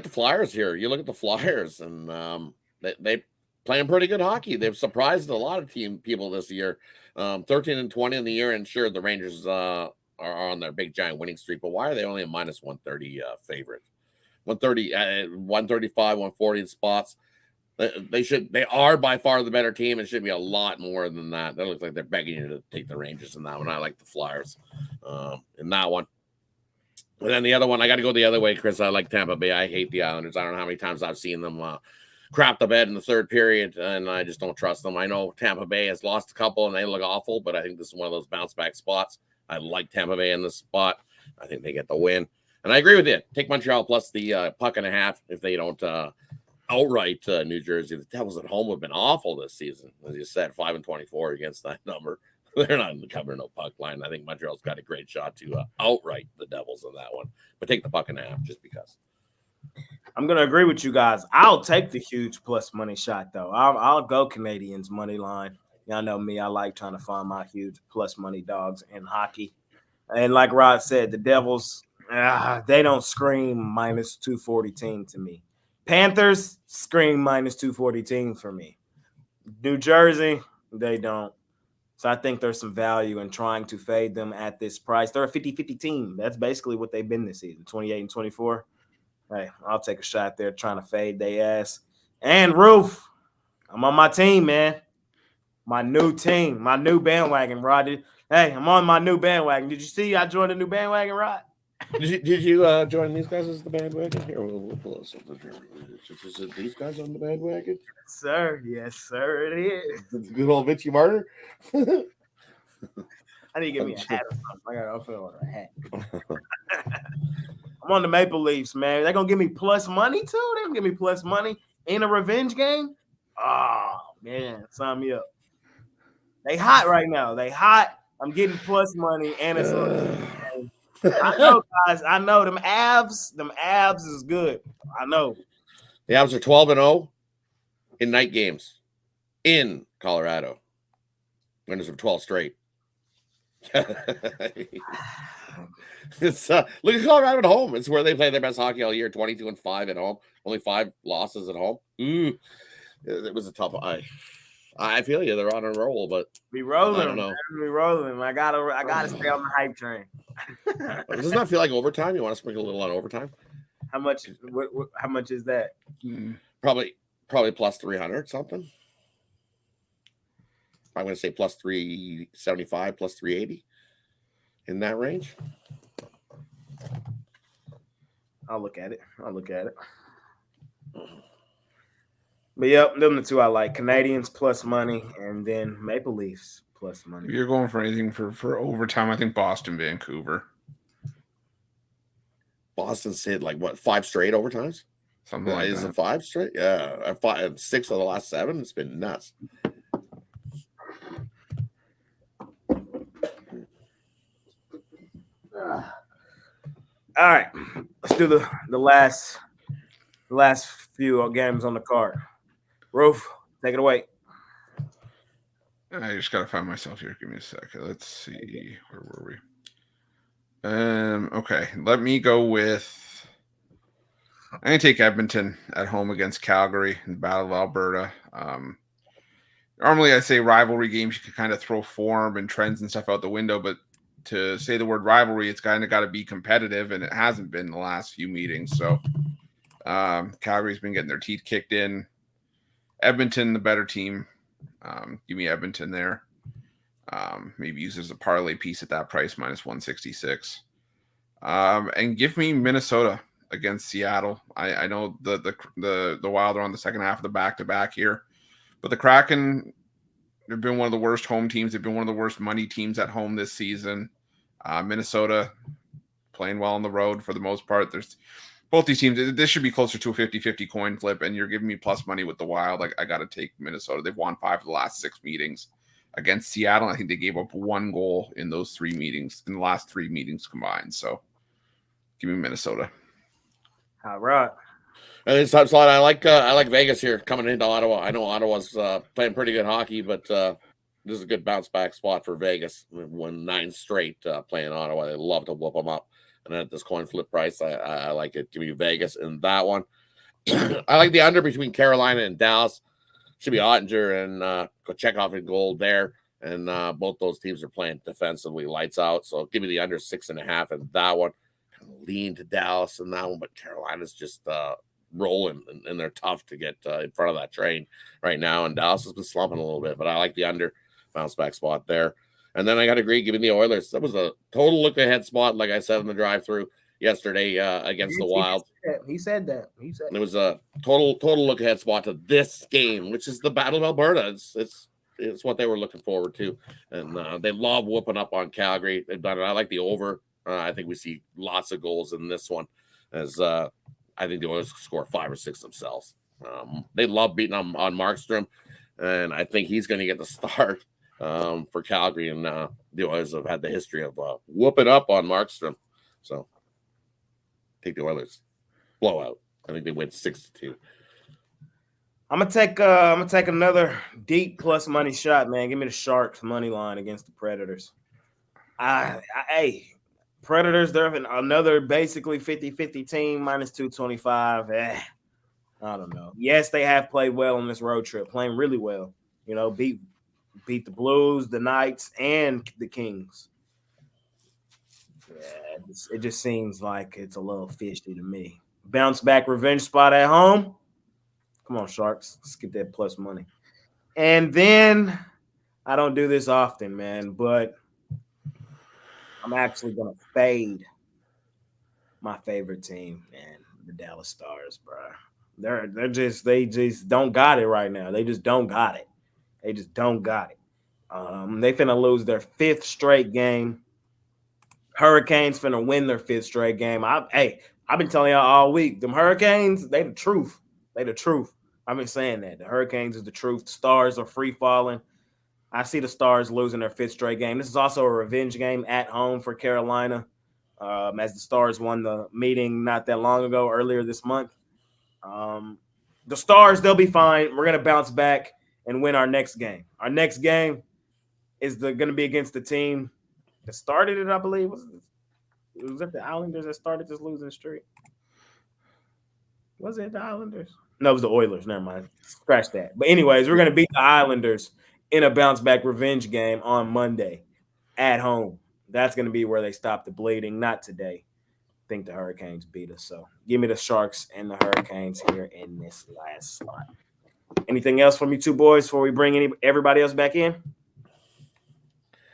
G: the Flyers here. You look at the Flyers, and they playing pretty good hockey. They've surprised a lot of people this year. 13-20 in the year, and sure, the Rangers are on their big giant winning streak. But why are they only a minus 130 favorite? 130, 135, 140 spots. They are by far the better team. It should be a lot more than that. That looks like they're begging you to take the Rangers in that one. I like the Flyers in that one. And then the other one, I got to go the other way, Chris. I like Tampa Bay. I hate the Islanders. I don't know how many times I've seen them crap the bed in the third period, and I just don't trust them. I know Tampa Bay has lost a couple, and they look awful, but I think this is one of those bounce-back spots. I like Tampa Bay in this spot. I think they get the win. And I agree with you. Take Montreal plus the $1.5 if they don't outright New Jersey. The Devils at home have been awful this season. As you said, 5-24 against that number. They're not covering no puck line. I think Montreal's got a great shot to outright the Devils in that one. But take the $1.5 just because.
A: I'm going to agree with you guys. I'll take the huge plus money shot, though. I'll go Canadians money line. Y'all know me. I like trying to find my huge plus money dogs in hockey. And like Rod said, the Devils, they don't scream minus 240 team to me. Panthers scream minus 240 team for me. New Jersey, they don't. So I think there's some value in trying to fade them at this price. They're a 50-50 team. That's basically what they've been this season, 28-24. Hey, I'll take a shot there trying to fade they ass. And Roof, I'm on my team, man. My new team, my new bandwagon, Rod. Hey, I'm on my new bandwagon. Did you see I joined a new bandwagon, Rod?
G: Did you join these guys as the bandwagon? Here, we'll pull us something here. Is it these guys on the bandwagon?
A: Yes, sir, it is.
G: The good old Mitchy Martyr?
A: I need to get me a hat or something. I got to put on a hat. I'm on the Maple Leafs, man. They're going to give me plus money, too? They're going to give me plus money in a revenge game? Oh, man. Sign me up. They hot right now. They hot. I'm getting plus money, and it's I know, guys. I know. Them abs is good. I know.
G: The Avs are 12-0 in night games in Colorado. Winners of 12 straight. It's look at Colorado at home. It's where they play their best hockey all year. 22-5 at home. Only 5 losses at home. It was a tough. I feel you. They're on a roll, but
A: be rolling.
G: I don't know.
A: Be rolling. I gotta stay on the hype train.
G: Does not feel like overtime? You want to sprinkle a little on overtime?
A: How much? How much is that?
G: Probably plus 300 something. I'm going to say plus 375, plus 380 in that range.
A: I'll look at it. But yep, them the two I like. Canadians plus money, and then Maple Leafs plus money.
C: If you're going for anything for overtime, I think Boston, Vancouver.
G: Boston's hit like what 5 straight overtimes?
C: Something like
G: is
C: that.
G: It 5 straight? Yeah, 6 of the last 7. It's been nuts.
A: All right, let's do the last few games on the card. Roof, take it away.
C: I just gotta find myself here. Give me a second. Let's see. Where were we? Okay, let me go with. I'm gonna take Edmonton at home against Calgary in the Battle of Alberta. Normally, I say rivalry games you can kind of throw form and trends and stuff out the window, but to say the word rivalry, it's kind of got to be competitive, and it hasn't been the last few meetings. So Calgary's been getting their teeth kicked in. Edmonton, the better team. Give me Edmonton there. Maybe use it as a parlay piece at that price, minus 166. And give me Minnesota against Seattle. I know the Wild are on the second half of the back-to-back here, but the Kraken, they've been one of the worst home teams. They've been one of the worst money teams at home this season. Minnesota playing well on the road for the most part. Both these teams, this should be closer to a 50-50 coin flip, and you're giving me plus money with the Wild. Like, I got to take Minnesota. They've won 5 of the last 6 meetings. Against Seattle, I think they gave up 1 goal in those 3 meetings, in the last 3 meetings combined. So, give me Minnesota.
A: All right.
G: And it's time slot. I like Vegas here coming into Ottawa. I know Ottawa's playing pretty good hockey, but this is a good bounce back spot for Vegas. Won 9 straight playing Ottawa. They love to whoop them up. And at this coin flip price, I like it. Give me Vegas in that one. I like the under between Carolina and Dallas. Should be Ottinger and Kochetkov in goal there. And both those teams are playing defensively lights out. So give me the under 6.5 in that one. Kind of lean to Dallas in that one, but Carolina's just rolling, and they're tough to get in front of that train right now. And Dallas has been slumping a little bit, but I like the under bounce back spot there. And then I got to agree, give me the Oilers. That was a total look ahead spot, like I said in the drive through yesterday against the Wild.
A: He said that.
G: It was a total look ahead spot to this game, which is the Battle of Alberta. It's what they were looking forward to, and they love whooping up on Calgary. They've done it. I like the over. I think we see lots of goals in this one, as I think the Oilers score 5 or 6 themselves. They love beating on Markstrom, and I think he's going to get the start for Calgary. And the Oilers have had the history of whooping up on Markstrom, so take the Oilers blowout. I think they win 6-2.
A: I'm gonna take another deep plus money shot, man. Give me the Sharks money line against the Predators. Hey, Predators, they're another basically 50-50 team, minus 225. I don't know. Yes, they have played well on this road trip, playing really well. You know, beat the Blues, the Knights, and the Kings. Yeah, it just seems like it's a little fishy to me. Bounce back revenge spot at home. Come on, Sharks. Let's get that plus money. And then I don't do this often, man, but I'm actually going to fade my favorite team, man, the Dallas Stars, bro. They just don't got it right now. They just don't got it. They just don't got it. They finna lose their 5th straight game. Hurricanes finna win their 5th straight game. I've been telling y'all all week, them Hurricanes, they the truth. They the truth. I've been saying that. The Hurricanes is the truth. The Stars are free falling. I see the Stars losing their 5th straight game. This is also a revenge game at home for Carolina, as the Stars won the meeting not that long ago, earlier this month. The Stars, they'll be fine. We're going to bounce back and win our next game. Our next game is going to be against the team that started it, I believe. Was it the Islanders that started this losing streak? Was it the Islanders? No, it was the Oilers. Never mind. Scratch that. But anyways, we're going to beat the Islanders in a bounce-back revenge game on Monday at home. That's going to be where they stop the bleeding. Not today. I think the Hurricanes beat us. So give me the Sharks and the Hurricanes here in this last slot. Anything else from you two boys before we bring everybody else back in?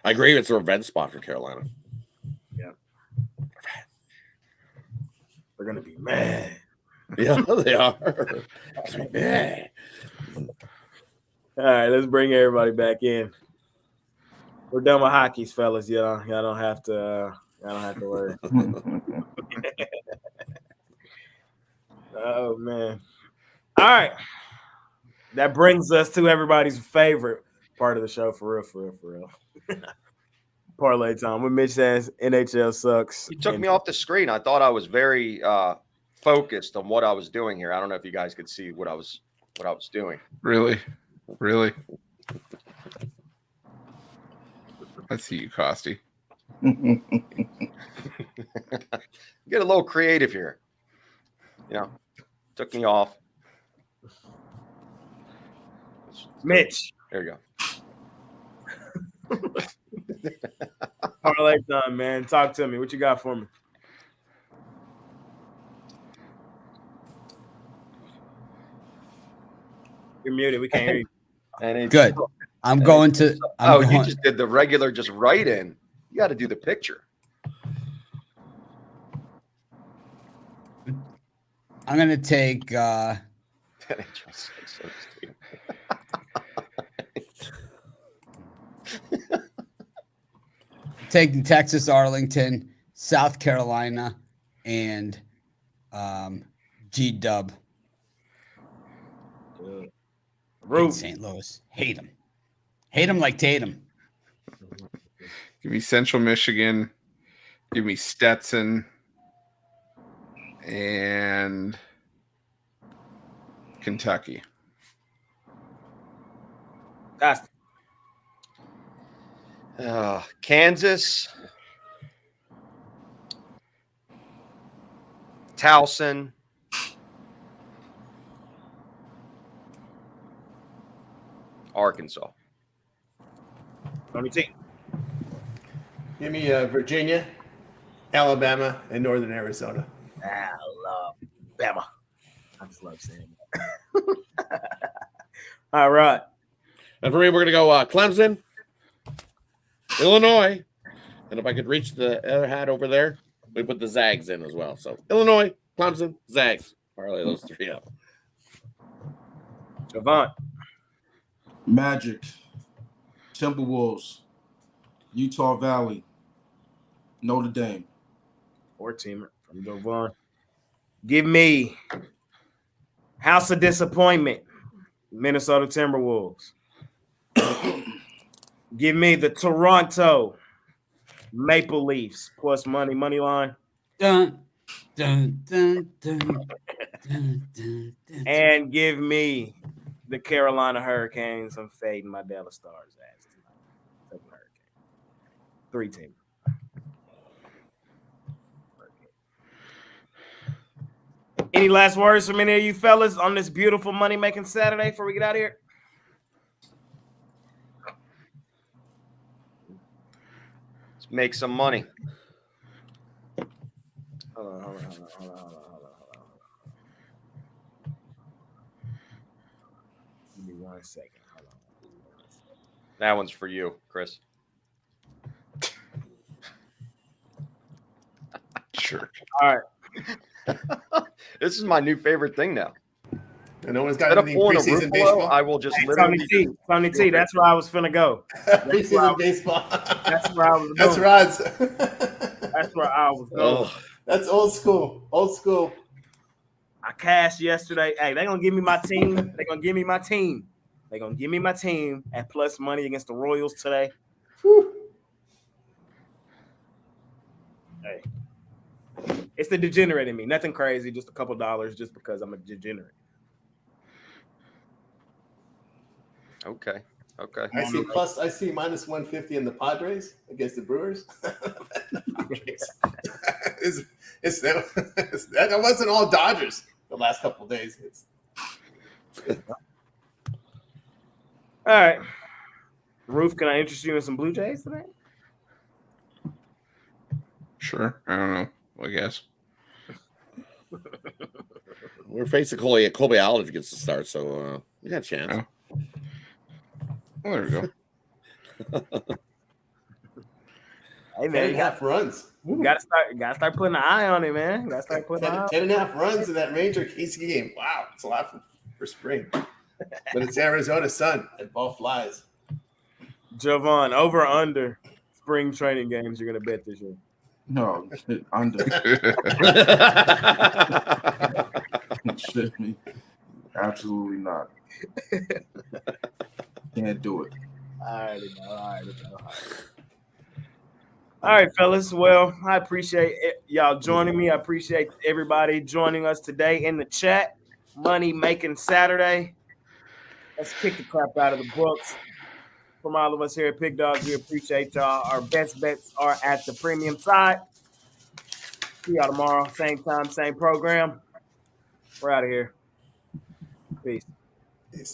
G: I agree. It's a revenge spot for Carolina.
A: Yeah. They're going to be mad.
G: Yeah, they are. Yeah.
A: All right, let's bring everybody back in. We're done with hockey, fellas. Y'all don't have to worry. Oh man! All right, that brings us to everybody's favorite part of the show, for real. Parlay time. When Mitch says NHL sucks.
E: You took me off the screen. I thought I was very focused on what I was doing here. I don't know if you guys could see what I was doing.
C: Really? I see you, Costy.
E: Get a little creative here. You know, took me off.
A: Mitch.
E: There you go.
A: Parlay time, man. Talk to me. What you got for me? You're muted. We can't hear you.
E: And
B: Good. I'm going to.
E: You just did the regular, just right in. You got to do the picture.
B: I'm going to take. Taking Texas, Arlington, South Carolina, and G-Dub.
A: Good.
B: Hate
A: Roof.
B: St. Louis. Hate him. Hate him like Tatum.
C: Give me Central Michigan. Give me Stetson. And Kentucky.
A: Costa.
E: Kansas, Towson, Arkansas.
A: Tony T.
F: Give me Virginia, Alabama, and Northern Arizona.
A: Alabama. I just love saying that. All right.
G: And for me, we're going to go Clemson, Illinois. And if I could reach the other hat over there, we put the Zags in as well. So Illinois, Clemson, Zags. Parlay those three up.
A: Javon.
H: Magic, Timberwolves, Utah Valley, Notre Dame.
A: 4-teamer from Javon. Give me House of Disappointment, Minnesota Timberwolves. Give me the Toronto Maple Leafs plus money line.
B: Dun, dun, dun, dun, dun, dun, dun, dun.
A: And give me the Carolina Hurricanes. I'm fading my Dallas Stars ass tonight. Taking Hurricane. 3-team. Any last words from any of you fellas on this beautiful money-making Saturday before we get out of here?
E: Let's make some money.
A: Hold on. Give me 1 second. Hold on.
E: That one's for you, Chris.
C: Sure.
A: All right.
E: This is my new favorite thing now.
F: And no one's got
E: Instead of
F: any
E: pouring a
F: preseason
E: Ruffolo,
F: baseball.
E: I will just
A: Hey,
E: literally.
A: Tony T, that's where I was finna go.
F: Preseason baseball.
A: That's where I was going.
F: That's Rod's.
A: That's where I was going.
F: That's old school. Old school.
A: I cashed yesterday. Hey, they're gonna give me my team. They're gonna give me my team. They're gonna give me my team at plus money against the Royals today.
F: Whew.
A: Hey. It's the degenerate in me. Nothing crazy, just a couple dollars just because I'm a degenerate.
E: Okay.
F: I see minus 150 in the Padres against the Brewers. That wasn't all Dodgers the last couple of days.
A: All right. Roof, can I interest you in some Blue Jays today?
C: Sure. I don't know. I guess.
G: We're facing Colby Allen gets to start, so we got a chance.
C: Oh. Well, there we go.
A: Hey,
F: 10.5 runs.
A: You gotta start putting an eye on it, man. Gotta start putting an eye on
F: 10.5 runs in that Ranger Casey game. Wow, it's a lot for spring. But it's Arizona sun and ball flies.
A: Javon, over or under spring training games you're gonna bet this year.
H: No, under. Shit me. Absolutely not. Can't do it.
A: All right, fellas. Well, I appreciate y'all joining me. I appreciate everybody joining us today in the chat. Money making Saturday. Let's kick the crap out of the books. From all of us here at Pick Dogs, we appreciate y'all. Our best bets are at the premium side. See y'all tomorrow. Same time, same program. We're out of here. Peace.
F: Peace.